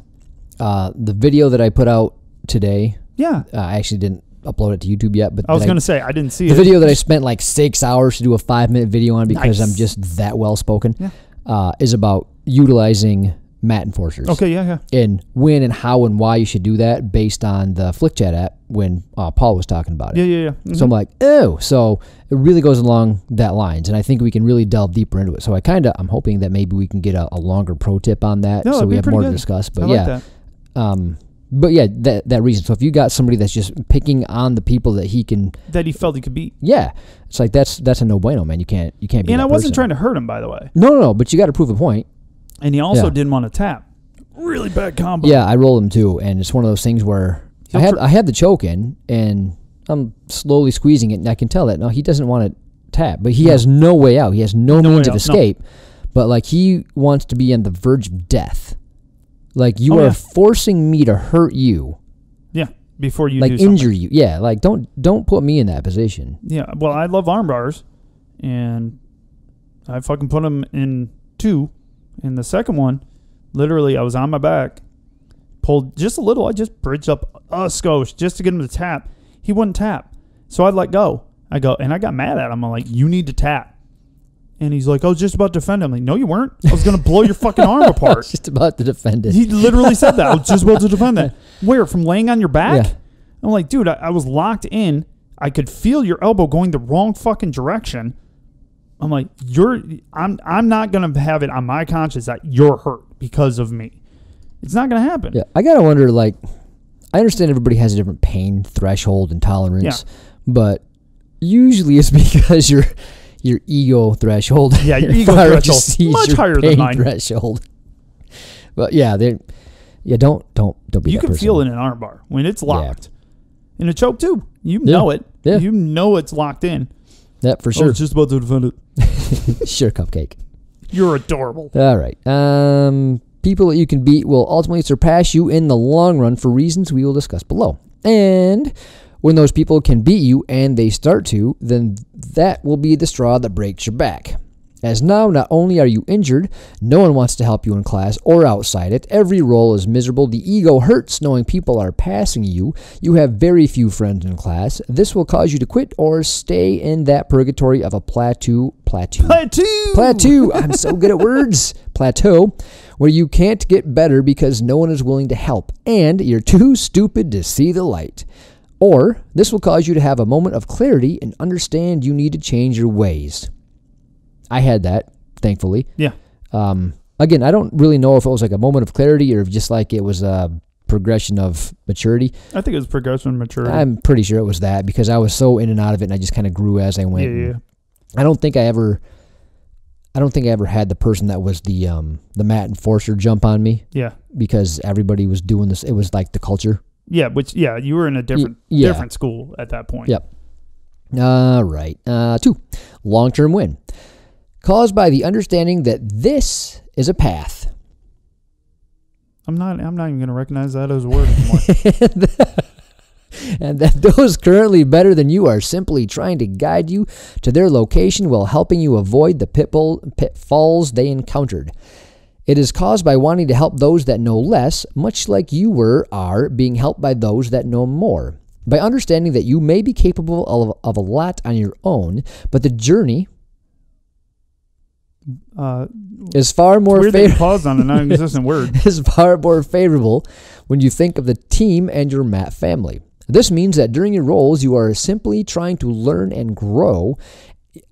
The video that I put out today.
Yeah.
I actually didn't upload it to YouTube yet, but
I was going to say I didn't see
the video that I spent like 6 hours to do a 5-minute video on because I'm just that well spoken.
Yeah.
Is about utilizing mat enforcers.
Okay, yeah.
And when and how and why you should do that based on the Flick Chat app when Paul was talking about it.
Yeah. Mm-hmm.
So I'm like, oh, so it really goes along that lines, and I think we can really delve deeper into it. So I'm hoping that maybe we can get a longer pro tip on that, so we have more to discuss. But But yeah, that reason. So if you got somebody that's just picking on the people that he felt he could beat, yeah, it's like that's a no bueno, man. You can't be.
And I wasn't trying to hurt him, by the way.
No, but you got to prove a point.
And he also didn't want to tap. Really bad combo.
Yeah, I rolled him too, and it's one of those things where I had the choke in, and I'm slowly squeezing it, and I can tell that he doesn't want to tap, but he has no way out. He has no means of escape. No. But like he wants to be on the verge of death. Like you are forcing me to hurt you.
Yeah, before you
like
do something.
Injure you. Yeah, like don't put me in that position.
Yeah, well, I love arm bars, and I fucking put them in 2. And the second one, literally, I was on my back, pulled just a little. I just bridged up a skosh just to get him to tap. He wouldn't tap, so I'd let go. I got mad at him. I'm like, you need to tap. And he's like, I was just about to defend him. I'm like, no, you weren't. I was going to blow your fucking arm apart. I was
just about to defend it.
He literally said that. I was just about to defend that. Where? From laying on your back? Yeah. I'm like, dude, I was locked in. I could feel your elbow going the wrong fucking direction. I'm like, I'm not going to have it on my conscience that you're hurt because of me. It's not going to happen.
Yeah, I got to wonder, like, I understand everybody has a different pain threshold and tolerance, but usually it's because your ego threshold.
Yeah, your ego threshold much higher than mine.
Threshold. But yeah, don't be.
You can feel it in an arm bar when it's locked. In a choke too. You know it.
Yeah.
You know it's locked in.
Yeah, for
I
sure.
was just about to defend it.
Sure, Cupcake.
You're adorable.
All right. People that you can beat will ultimately surpass you in the long run for reasons we will discuss below. And when those people can beat you and they start to, then that will be the straw that breaks your back. As now, not only are you injured, no one wants to help you in class or outside it. Every role is miserable. The ego hurts knowing people are passing you. You have very few friends in class. This will cause you to quit or stay in that purgatory of a plateau. I'm so good at words. Plateau, where you can't get better because no one is willing to help, and you're too stupid to see the light. Or this will cause you to have a moment of clarity and understand you need to change your ways. I had that, thankfully.
Yeah.
Again, I don't really know if it was like a moment of clarity or if just like it was a progression of maturity.
I think it was progression of maturity.
I'm pretty sure it was that because I was so in and out of it and I just kind of grew as I went.
Yeah.
I don't think I ever had the person that was the Matt Enforcer jump on me.
Yeah.
Because everybody was doing this. It was like the culture.
Yeah, you were in a different school at that point.
Yep. All right. 2, long-term win. Caused by the understanding that this is a path.
I'm not even going to recognize that as a word anymore.
And that those currently better than you are simply trying to guide you to their location while helping you avoid the pitfalls they encountered. It is caused by wanting to help those that know less, much like you are being helped by those that know more. By understanding that you may be capable of a lot on your own, but the journey is far more favorable.
Pause on a non-existent word.
Is far more favorable when you think of the team and your mat family. This means that during your roles, you are simply trying to learn and grow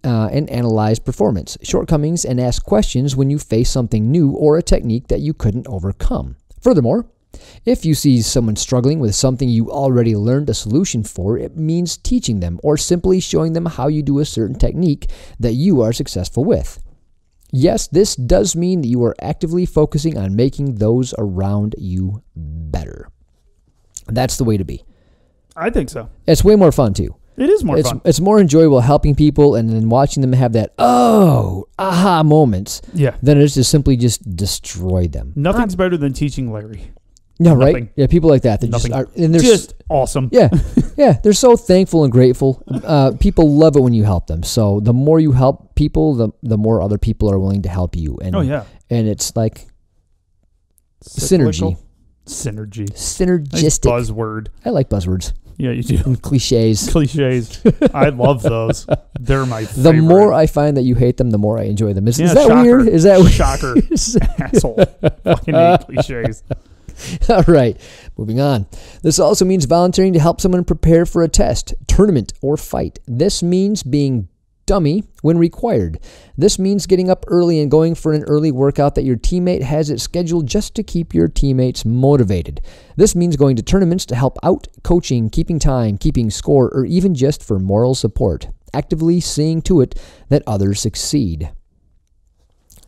and analyze performance, shortcomings, and ask questions when you face something new or a technique that you couldn't overcome. Furthermore, if you see someone struggling with something you already learned a solution for, it means teaching them or simply showing them how you do a certain technique that you are successful with. Yes, this does mean that you are actively focusing on making those around you better. That's the way to be.
I think so.
It's way more fun, too.
It is more fun.
It's more enjoyable helping people and then watching them have that, aha moments than it is to simply just destroy them.
Nothing's better than teaching Larry.
No, right? Yeah, people like that.
Just awesome.
Yeah, they're so thankful and grateful. People love it when you help them. So the more you help people, the more other people are willing to help you. And, and it's like synergy. Synergistic.
Nice buzzword.
I like buzzwords.
Yeah, you do.
And cliches.
I love those. They're my favorite.
The more I find that you hate them, the more I enjoy them. Is that
shocker.
weird? Is that weird?
Shocker. Asshole. Fucking hate cliches.
All right, moving on. This also means volunteering to help someone prepare for a test, tournament, or fight. This means being dummy when required. This means getting up early and going for an early workout that your teammate has it scheduled just to keep your teammates motivated. This means going to tournaments to help out, coaching, keeping time, keeping score, or even just for moral support. Actively seeing to it that others succeed.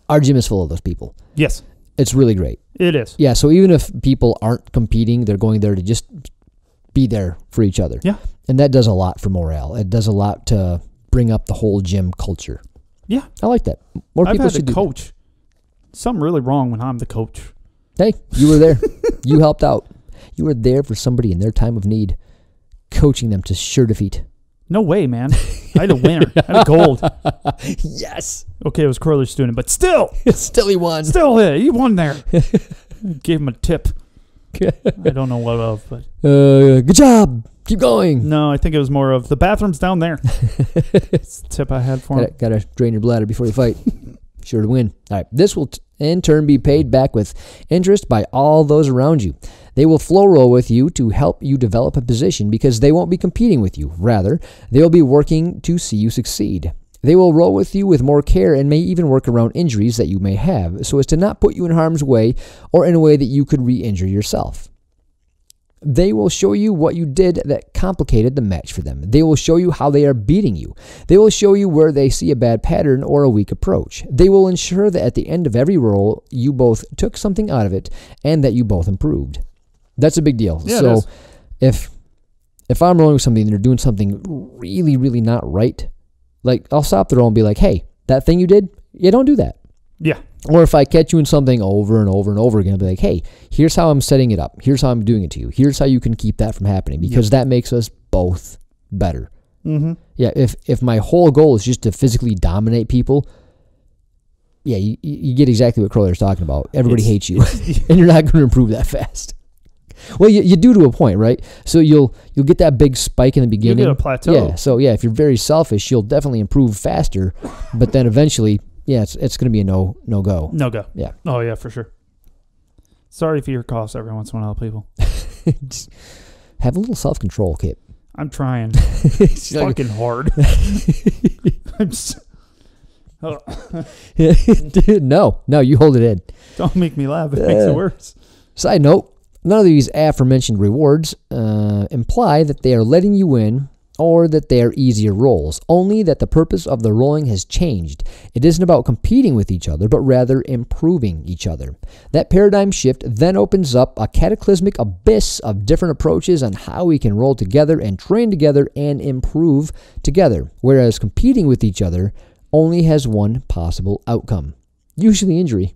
Our gym is full of those people.
Yes.
It's really great.
It is.
Yeah, so even if people aren't competing, they're going there to just be there for each other.
Yeah.
And that does a lot for morale. It does a lot to bring up the whole gym culture.
Yeah.
I like that. More people should do that.
Coach. Something really wrong when I'm the coach.
Hey, you were there. You helped out. You were there for somebody in their time of need, coaching them to sure defeat.
No way, man. I had a winner. I had a gold.
Yes.
Okay, it was Curler's student, but still.
Still he won.
Still, he won there. Gave him a tip. I don't know what of, but.
Good job. Keep going.
No, I think it was more of the bathroom's down there. It's the tip I had for him.
Got to drain your bladder before you fight. Sure to win. All right. This will in turn be paid back with interest by all those around you. They will flow roll with you to help you develop a position because they won't be competing with you. Rather, they will be working to see you succeed. They will roll with you with more care and may even work around injuries that you may have so as to not put you in harm's way or in a way that you could re-injure yourself. They will show you what you did that complicated the match for them. They will show you how they are beating you. They will show you where they see a bad pattern or a weak approach. They will ensure that at the end of every roll, you both took something out of it and that you both improved. That's a big deal.
Yeah,
so if if I'm rolling with somebody and they're doing something really, really not right, like I'll stop the roll and be like, hey, that thing you did, yeah, don't do that.
Yeah.
Or if I catch you in something over and over and over again, I'll be like, hey, here's how I'm setting it up. Here's how I'm doing it to you. Here's how you can keep that from happening, because that makes us both better.
Mm-hmm.
Yeah, if my whole goal is just to physically dominate people, yeah, you get exactly what Crowler's talking about. Everybody hates you, and you're not going to improve that fast. Well, you do to a point, right? So you'll get that big spike in the beginning.
You'll get a plateau.
Yeah, so yeah, if you're very selfish, you'll definitely improve faster, but then eventually, yeah, it's going to be a no go.
No go.
Yeah.
Oh, yeah, for sure. Sorry for your coughs every once in a while, people.
Just have a little self-control, Kip.
I'm trying. It's fucking hard. I'm
Dude, no, you hold it in.
Don't make me laugh. It makes it worse.
Side note, none of these aforementioned rewards imply that they are letting you win or that they are easier rolls, only that the purpose of the rolling has changed. It isn't about competing with each other, but rather improving each other. That paradigm shift then opens up a cataclysmic abyss of different approaches on how we can roll together and train together and improve together, whereas competing with each other only has one possible outcome, usually injury.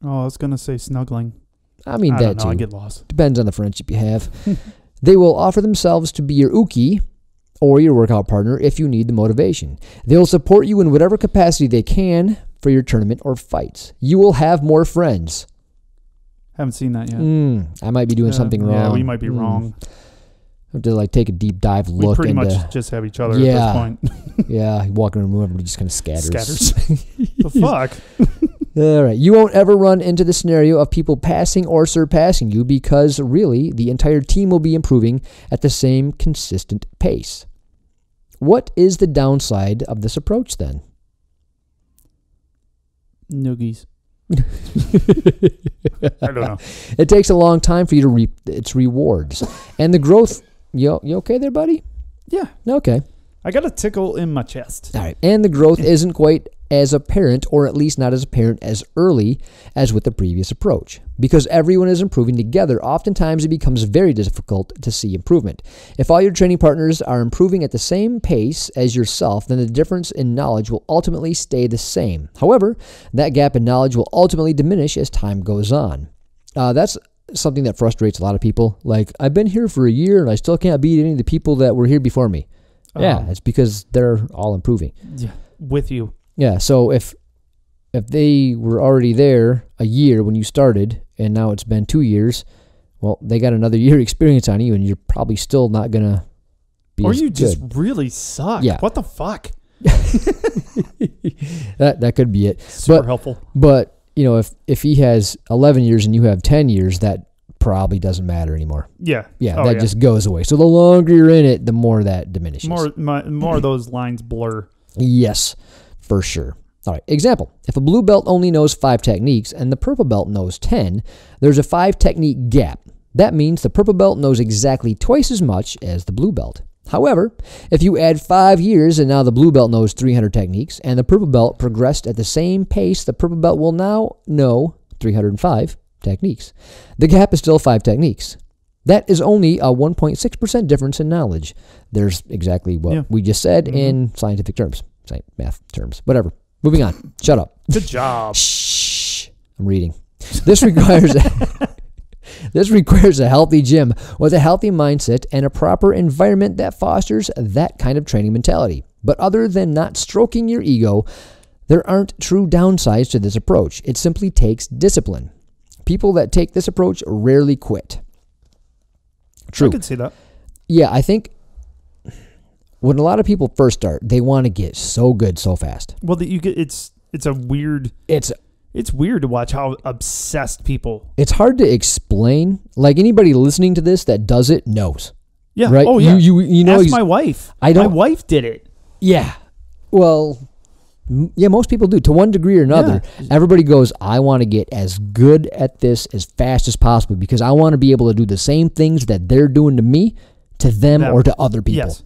Oh, I was going to say snuggling.
I mean, that too.
I get lost.
Depends on the friendship you have. They will offer themselves to be your uke or your workout partner if you need the motivation. They'll support you in whatever capacity they can for your tournament or fights. You will have more friends.
Haven't seen that yet.
I might be doing something wrong.
Yeah, we might be wrong.
I have to like take a deep dive look.
We pretty
into,
much just have each other at this point.
Yeah, you walk in a room, everybody just kind of scatters.
The fuck?
All right. You won't ever run into the scenario of people passing or surpassing you, because really the entire team will be improving at the same consistent pace. What is the downside of this approach then?
Noogies. I don't know.
It takes a long time for you to reap its rewards. And the growth, you okay there, buddy?
Yeah.
Okay.
I got a tickle in my chest.
All right. And the growth isn't quite as apparent, or at least not as apparent as early as with the previous approach. Because everyone is improving together, oftentimes it becomes very difficult to see improvement. If all your training partners are improving at the same pace as yourself, then the difference in knowledge will ultimately stay the same. However, that gap in knowledge will ultimately diminish as time goes on. That's something that frustrates a lot of people. Like, I've been here for a year and I still can't beat any of the people that were here before me. Yeah, it's because they're all improving.
Yeah, with you.
Yeah, so if they were already there a year when you started and now it's been 2 years, well, they got another year experience on you and you're probably still not going to be
or
as
you
good.
Just really suck.
Yeah.
What the fuck?
That could be it.
Super helpful.
But, you know, if he has 11 years and you have 10 years, that probably doesn't matter anymore.
Yeah.
Yeah, that just goes away. So the longer you're in it, the more that diminishes.
More of those lines blur.
Yes, for sure. All right, example. If a blue belt only knows 5 techniques and the purple belt knows 10, there's a 5-technique gap. That means the purple belt knows exactly twice as much as the blue belt. However, if you add 5 years and now the blue belt knows 300 techniques and the purple belt progressed at the same pace, the purple belt will now know 305 techniques. The gap is still 5 techniques. That is only a 1.6% difference in knowledge. There's exactly what we just said in scientific terms, math terms, whatever. Moving on. Shut up.
Good job.
Shh. I'm reading. This requires a healthy gym with a healthy mindset and a proper environment that fosters that kind of training mentality. But other than not stroking your ego, there aren't true downsides to this approach. It simply takes discipline. People that take this approach rarely quit. True.
I could see that.
Yeah, I think when a lot of people first start, they want to get so good so fast.
Well, it's weird to watch how obsessed people.
It's hard to explain. Like, anybody listening to this that does it knows.
Yeah.
Right?
Oh yeah.
You know.
Ask my wife. My wife did it.
Yeah. Well, yeah, most people do to one degree or another. Yeah. Everybody goes, I want to get as good at this as fast as possible because I want to be able to do the same things that they're doing to me, to them, or to other people. Yes.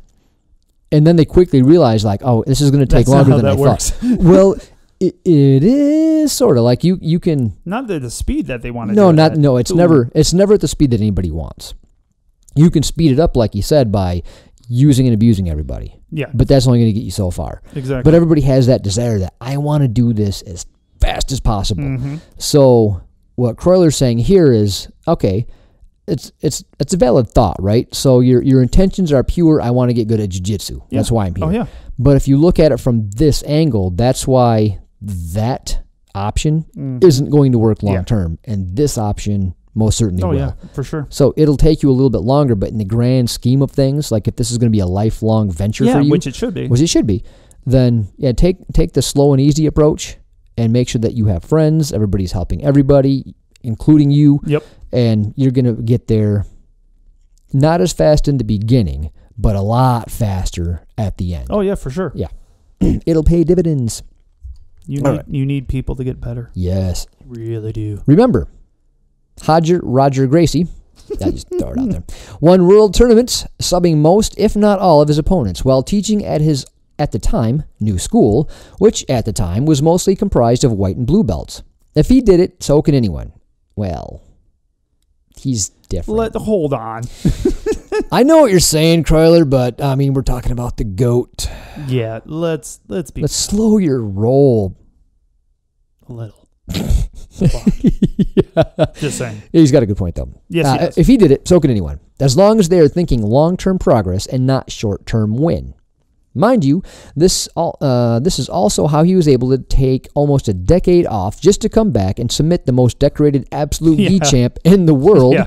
And then they quickly realize, like, oh, this is going to take longer than I thought. Well, it is sort of like you can
not at the speed that they want to.
No, It's never at the speed that anybody wants. You can speed it up, like you said, by using and abusing everybody.
Yeah.
But that's only going to get you so far.
Exactly.
But everybody has that desire that I want to do this as fast as possible.
Mm-hmm.
So what Croyler's saying here is, okay, it's a valid thought, right? So your intentions are pure. I want to get good at jiu-jitsu.
Yeah.
That's why I'm here.
Oh, yeah.
But if you look at it from this angle, that's why that option isn't going to work long term. And this option most certainly will.
Oh, yeah, for sure.
So it'll take you a little bit longer, but in the grand scheme of things, like if this is going to be a lifelong venture for you,
which it should be,
then take the slow and easy approach and make sure that you have friends, everybody's helping everybody, including you.
Yep.
And you're going to get there not as fast in the beginning, but a lot faster at the end.
Oh, yeah, for sure.
Yeah. It'll pay dividends.
You need people to get better.
Yes.
You really do.
Remember, Roger Gracie, I just throw it out there, won world tournaments, subbing most, if not all, of his opponents, while teaching at his, at the time, new school, which at the time was mostly comprised of white and blue belts. If he did it, so can anyone. Well, he's different.
Hold on.
I know what you're saying, Croyler, but I mean, we're talking about the GOAT.
Yeah, let's
slow your roll
a little.
Yeah.
Just saying.
He's got a good point, though.
Yes,
if he did it, so can anyone. As long as they are thinking long-term progress and not short-term win. Mind you, this is also how he was able to take almost a decade off just to come back and submit the most decorated absolute gi champ in the world,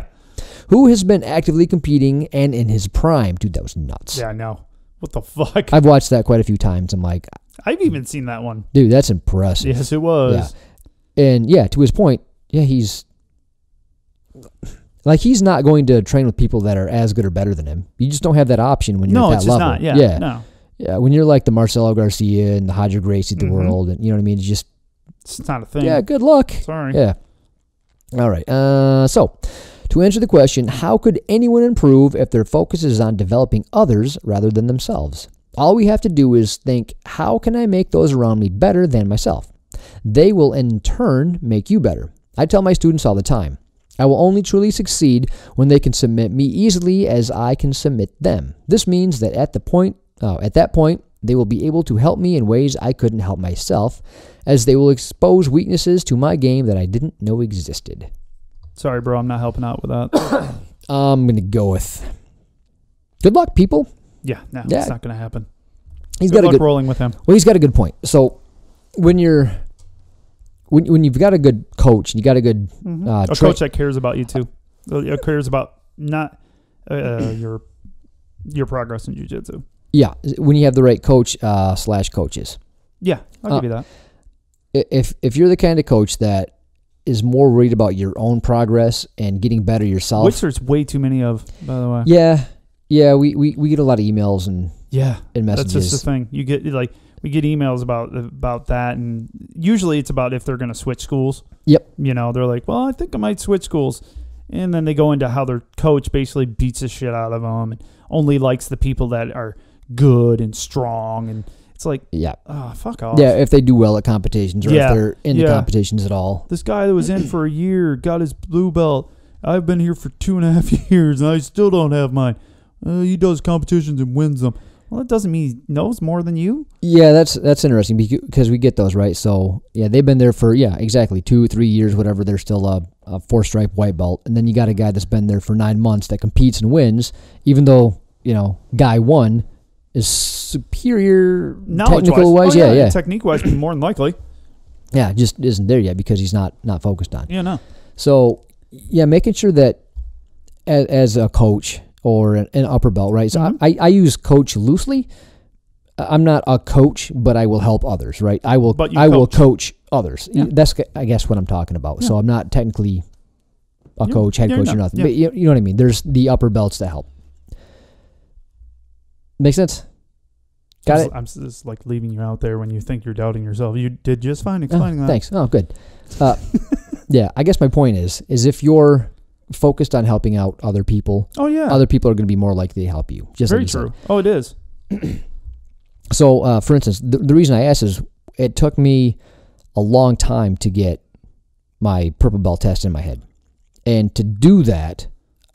who has been actively competing and in his prime. Dude, that was nuts.
Yeah, I know. What the fuck?
I've watched that quite a few times. I'm like,
I've even seen that one.
Dude, that's impressive.
Yes, it was.
Yeah. And yeah, to his point, he's not going to train with people that are as good or better than him. You just don't have that option when you're at that level.
No, it's just not. Yeah. No.
Yeah, when you're like the Marcelo Garcia and the Roger Gracie of the world, and you know what I mean? It's
not a thing.
Yeah, good luck.
Sorry.
Yeah. All right. So, to answer the question, how could anyone improve if their focus is on developing others rather than themselves? All we have to do is think, how can I make those around me better than myself? They will in turn make you better. I tell my students all the time, I will only truly succeed when they can submit me easily as I can submit them. This means that at that point, they will be able to help me in ways I couldn't help myself, as they will expose weaknesses to my game that I didn't know existed.
Sorry, bro, I'm not helping out with that.
I'm going to go with good luck, people.
Yeah, no, it's not going to happen.
He's
good
got
luck
a good
rolling with him.
Well, he's got a good point. So when you've got a good coach and you got a good
a coach that cares about you too, cares about not your progress in jiu-jitsu.
Yeah, when you have the right coach / coaches.
Yeah, I'll give you that.
If you're the kind of coach that is more worried about your own progress and getting better yourself,
which there's way too many of, by the way.
Yeah, we get a lot of emails and messages.
That's just the thing. You get we get emails about that, and usually it's about if they're going to switch schools.
Yep.
You know, they're like, well, I think I might switch schools, and then they go into how their coach basically beats the shit out of them and only likes the people that are good and strong, and it's like, fuck off.
Yeah, if they do well at competitions or if they're into competitions at all.
This guy that was in for a year got his blue belt. I've been here for 2.5 years and I still don't have mine. He does competitions and wins them. Well, that doesn't mean he knows more than you. Yeah,
that's interesting because we get those, right? So, they've been there for, exactly, 2-3 years, whatever. They're still a 4-stripe white belt. And then you got a guy that's been there for 9 months that competes and wins, even though, guy 1 is superior technical-wise.
Technique-wise, more than likely.
Yeah, just isn't there yet because he's not focused on.
Yeah, no.
So, making sure that as a coach or an upper belt, right? So I use coach loosely. I'm not a coach, but I will help others, right? I will coach others. Yeah. That's, I guess, what I'm talking about. Yeah. So I'm not technically a coach, head coach, or nothing. Yeah. But you know what I mean? There's the upper belts to help. Make sense? Got it?
I'm just like leaving you out there when you think you're doubting yourself. You did just fine explaining that.
Thanks. Oh, good. I guess my point is if you're focused on helping out other people, other people are going to be more likely to help you. Just
very true. Oh, it is.
So, for instance, the reason I asked is it took me a long time to get my purple belt test in my head. And to do that,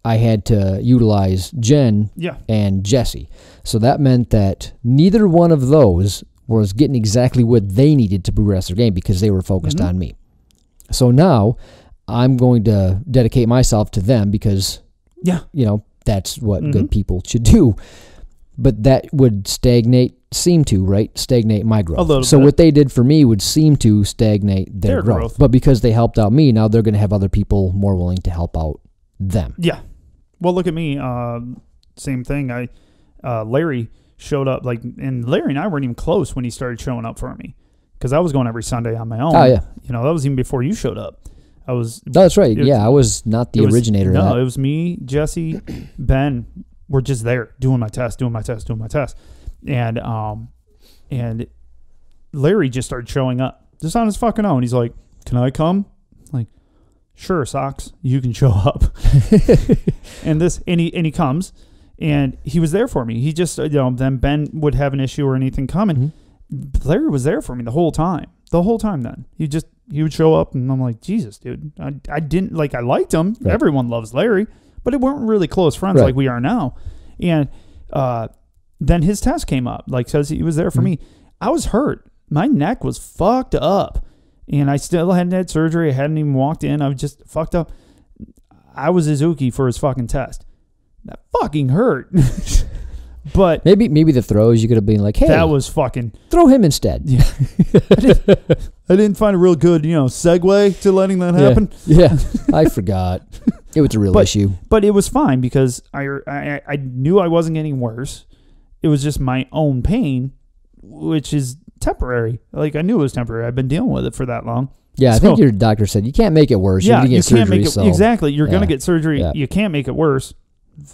I had to utilize Jen and Jesse. So that meant that neither one of those was getting exactly what they needed to progress their game because they were focused on me. So now I'm going to dedicate myself to them because, that's what good people should do. But that would stagnate my growth.
A little
so
bit.
What they did for me would seem to stagnate their growth. But because they helped out me, now they're going to have other people more willing to help out them.
Yeah. Well, look at me. Same thing. Larry showed up, and Larry and I weren't even close when he started showing up for me because I was going every Sunday on my own.
Oh, yeah.
That was even before you showed up.
That's right. I was not the originator of that.
No, it was me, Jesse, Ben. We're just there doing my test. And Larry just started showing up just on his fucking own. He's like, "Can I come?" I'm like, "Sure, Socks, you can show up." and he comes, and he was there for me. He just, then Ben would have an issue or anything coming. Larry was there for me the whole time. Then he would show up, and I'm like, Jesus, dude, I didn't I liked him. Right. Everyone loves Larry, but we weren't really close friends like we are now. And then his test came up, says he was there for me. I was hurt. My neck was fucked up, and I still hadn't had surgery. I hadn't even walked in. I was just fucked up. I was Izuki for his fucking test. That fucking hurt. But
maybe the throws, you could have been like, "Hey,
that was fucking
throw him instead."
Yeah. I didn't find a real good, segue to letting that happen.
Yeah, I forgot. It was a real issue.
But it was fine because I knew I wasn't getting worse. It was just my own pain, which is temporary. I knew it was temporary. I've been dealing with it for that long.
Yeah, I think your doctor said you can't make it worse.
Yeah,
you get
can't
surgery,
make it exactly. You're gonna get surgery.
Yeah.
You can't make it worse.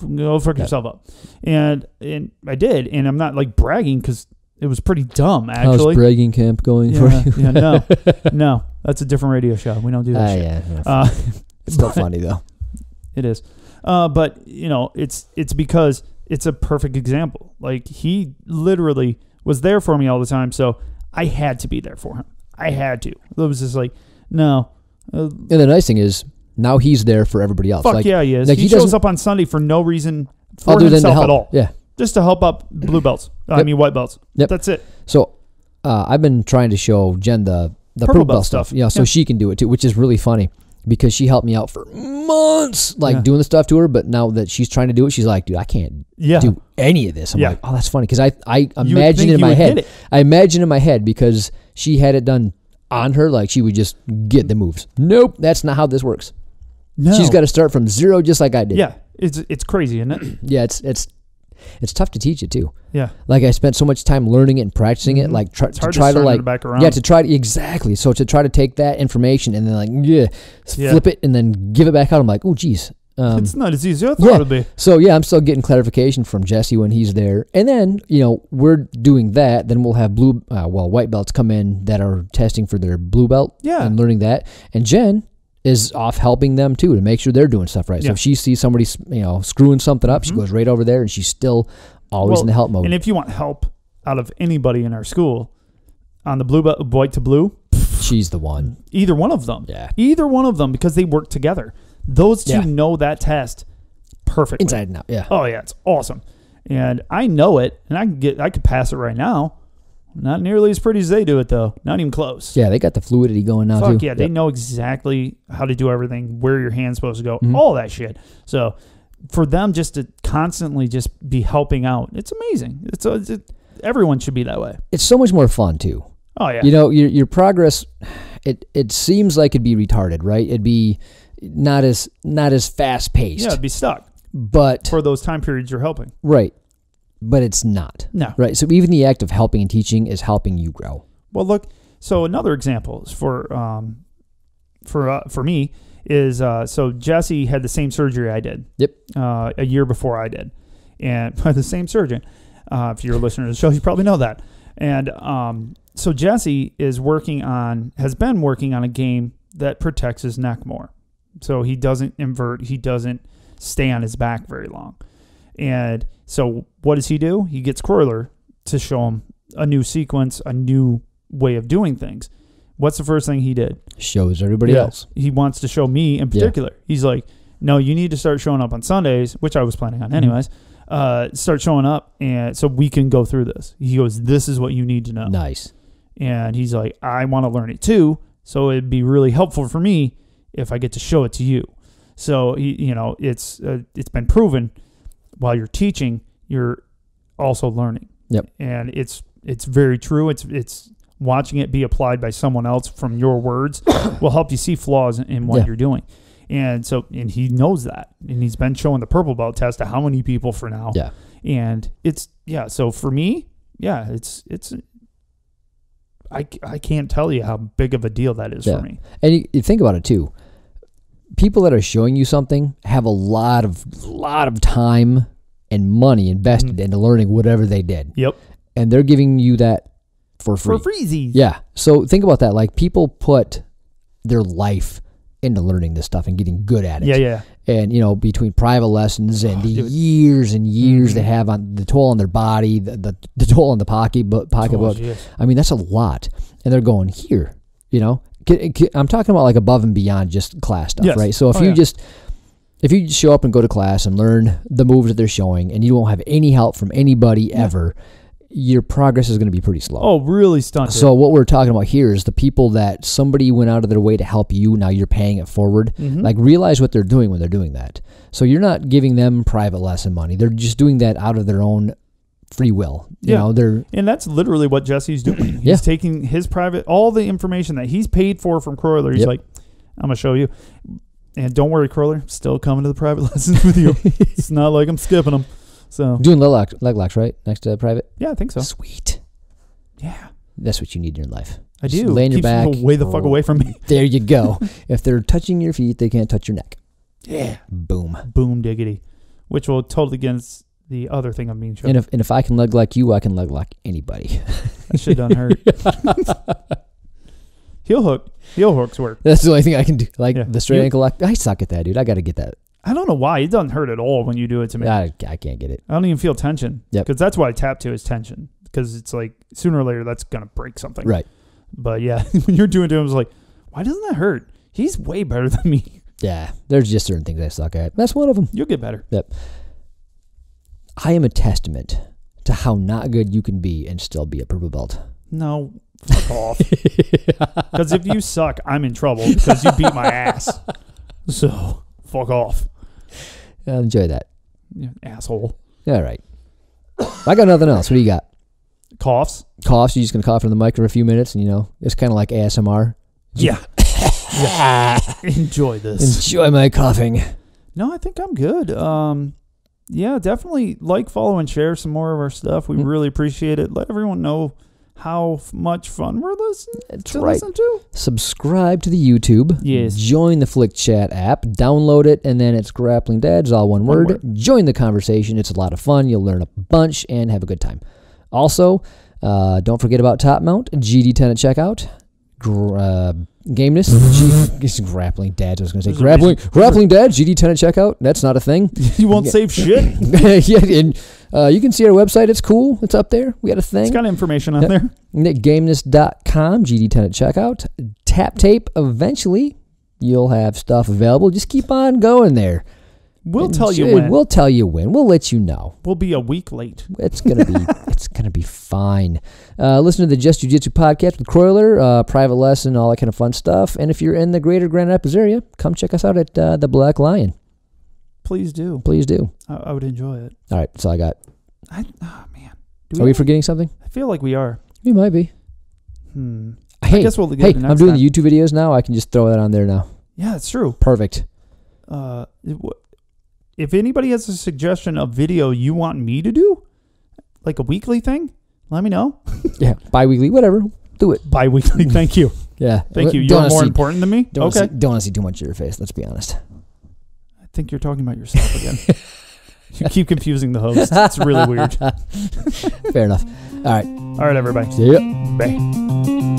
Go fuck yourself up. And I did, and I'm not bragging because it was pretty dumb actually.
How's bragging camp going for you?
Yeah, no, that's a different radio show. We don't do that shit.
Yeah. It's still funny though.
It is. But it's because it's a perfect example. He literally was there for me all the time, so I had to be there for him. I had to. It was just no.
And the nice thing is, now he's there for everybody else.
Fuck yeah, he is. He shows up on Sunday for no reason for
other
himself
than to help.
At all.
Yeah.
Just to help up blue belts. I mean white belts.
Yep.
That's it.
So I've been trying to show Jen the purple belt stuff. So she can do it too, which is really funny because she helped me out for months, doing the stuff to her. But now that she's trying to do it, she's like, dude, I can't do any of this. I'm like, oh, that's funny because I imagine in my head. I imagine in my head because she had it done on her, she would just get the moves. Nope, that's not how this works. No. She's got to start from zero just like I did.
Yeah, it's crazy, isn't it?
Yeah, it's tough to teach it too.
Yeah.
I spent so much time learning it and practicing it,
it's hard to try to back around.
Yeah, to try to exactly. So to try to take that information and then flip it and then give it back out. I'm like, oh geez.
It's not as easy as I thought it would be.
So I'm still getting clarification from Jesse when he's there. And then, we're doing that. Then we'll have white belts come in that are testing for their blue belt and learning that. And Jen is off helping them too to make sure they're doing stuff right. So if she sees somebody, screwing something up, she goes right over there and she's still always in the help mode.
And if you want help out of anybody in our school on the blue belt, white to blue,
she's the one.
Either one of them.
Yeah.
Either one of them because they work together. Those two know that test perfectly.
Inside and out. Yeah.
Oh yeah, it's awesome. And I know it, and I could pass it right now. Not nearly as pretty as they do it, though. Not even close.
Yeah, they got the fluidity going now, too.
Fuck yeah, they know exactly how to do everything, where your hand's supposed to go, all that shit. So for them just to constantly just be helping out, it's amazing. Everyone should be that way.
It's so much more fun, too.
Oh, yeah.
Your progress, it seems like it'd be retarded, right? It'd be not as fast-paced.
Yeah, it'd be stuck.
But
for those time periods you're helping.
Right. But it's not.
No.
Right. So even the act of helping and teaching is helping you grow.
Well, look. So another example is for me is so Jesse had the same surgery I did.
Yep.
A year before I did, and by the same surgeon. If you're a listener to the show, you probably know that. And so Jesse has been working on a game that protects his neck more, so he doesn't invert. He doesn't stay on his back very long. And so what does he do? He gets Croyler to show him a new sequence, a new way of doing things. What's the first thing he did?
Shows everybody else.
He wants to show me in particular. He's like, no, you need to start showing up on Sundays, which I was planning on anyways. Start showing up, and so we can go through this. He goes, this is what you need to know.
Nice.
And he's like, I want to learn it too, so it'd be really helpful for me if I get to show it to you. So, it's been proven while you're teaching, you're also learning.
Yep.
And it's very true. It's watching it be applied by someone else from your words will help you see flaws in what you're doing. And he knows that. And he's been showing the purple belt test to how many people for now.
Yeah.
And so for me, I can't tell you how big of a deal that is for me.
And you think about it too. People that are showing you something have a lot of time and money invested into learning whatever they did.
Yep.
And they're giving you that for free.
For freezies.
Yeah. So think about that. Like, people put their life into learning this stuff and getting good at it.
Yeah.
And, between private lessons and years and years they have on the toll on their body, the toll on the pocketbook.
Yes.
I mean, that's a lot. And they're going, here, I'm talking about like above and beyond just class stuff, right? So if you just show up and go to class and learn the moves that they're showing and you won't have any help from anybody ever, your progress is going to be pretty slow.
Oh, really stunted.
So what we're talking about here is the people that somebody went out of their way to help you. Now you're paying it forward. Like, realize what they're doing when they're doing that. So you're not giving them private lesson money. They're just doing that out of their own free will. And
that's literally what Jesse's doing. He's taking his all the information that he's paid for from Croyler. He's like, I'm going to show you. And don't worry, Croyler, still coming to the private lessons with you. It's not like I'm skipping them. So
doing leg locks, right? Next to private?
Yeah, I think so.
Sweet.
Yeah.
That's what you need in your life.
I do.
Just lay on your back.
Keeps people way the fuck away from me.
There you go. If they're touching your feet, they can't touch your neck.
Yeah.
Boom.
Boom diggity. Which will totally against the other thing I'm being shown.
And if I can leg lock you, I can leg lock anybody.
That shit doesn't hurt. Heel hooks work.
That's the only thing I can do. Like the straight ankle lock. I suck at that, dude. I got to get that.
I don't know why. It doesn't hurt at all when you do it to me.
I can't get it.
I don't even feel tension.
Yep.
Because that's what I tap to is tension. Because it's like sooner or later that's going to break something.
Right.
But yeah, when you're doing it to him, it's like, why doesn't that hurt? He's way better than me.
Yeah. There's just certain things I suck at. That's one of them.
You'll get better.
Yep. I am a testament to how not good you can be and still be a purple belt.
No, fuck off. Because if you suck, I'm in trouble because you beat my ass. So, fuck off.
I'll enjoy that.
You asshole.
All right. I got nothing else. What do you got?
Coughs.
Coughs. You're just going to cough in the mic for a few minutes and, it's kind of like ASMR.
Yeah. Enjoy this.
Enjoy my coughing.
No, I think I'm good. Yeah, definitely like, follow, and share some more of our stuff. We really appreciate it. Let everyone know how much fun we're listening to.
Subscribe to the YouTube.
Yes.
Join the Flick Chat app. Download it, and then it's Grappling Dads, all one word. Join the conversation. It's a lot of fun. You'll learn a bunch and have a good time. Also, don't forget about Top Mount, GD10 at checkout. Gameness, Grappling Dads. I was going to say Grappling Dads, GD10 at checkout. That's not a thing.
You won't save shit.
Yeah, and you can see our website. It's cool. It's up there. We got a thing.
It's got information on there.
Gameness.com, GD10 at checkout. Tap Tape. Eventually, you'll have stuff available. Just keep on going there.
We'll tell you when.
We'll tell you when. We'll let you know.
We'll be a week late.
It's gonna be fine. Listen to the Just Jiu Jitsu podcast with Croyler, private lesson, all that kind of fun stuff. And if you're in the greater Grand Rapids area, come check us out at the Black Lion.
Please do.
Please do.
I would enjoy it.
All right, that's all I got.
Oh man,
are we forgetting something?
I feel like we are.
We might be.
I guess we'll get
I'm doing the YouTube videos now. I can just throw that on there now.
Yeah, it's true.
Perfect.
If anybody has a suggestion of video you want me to do, like a weekly thing, let me know.
Yeah, bi-weekly, whatever. Do it.
Bi-weekly, thank you.
Yeah.
Thank you. You're more important than me?
Don't want to see too much of your face, let's be honest.
I think you're talking about yourself again. You keep confusing the host. It's really weird.
Fair enough. All right.
All right, everybody.
See ya.
Bye.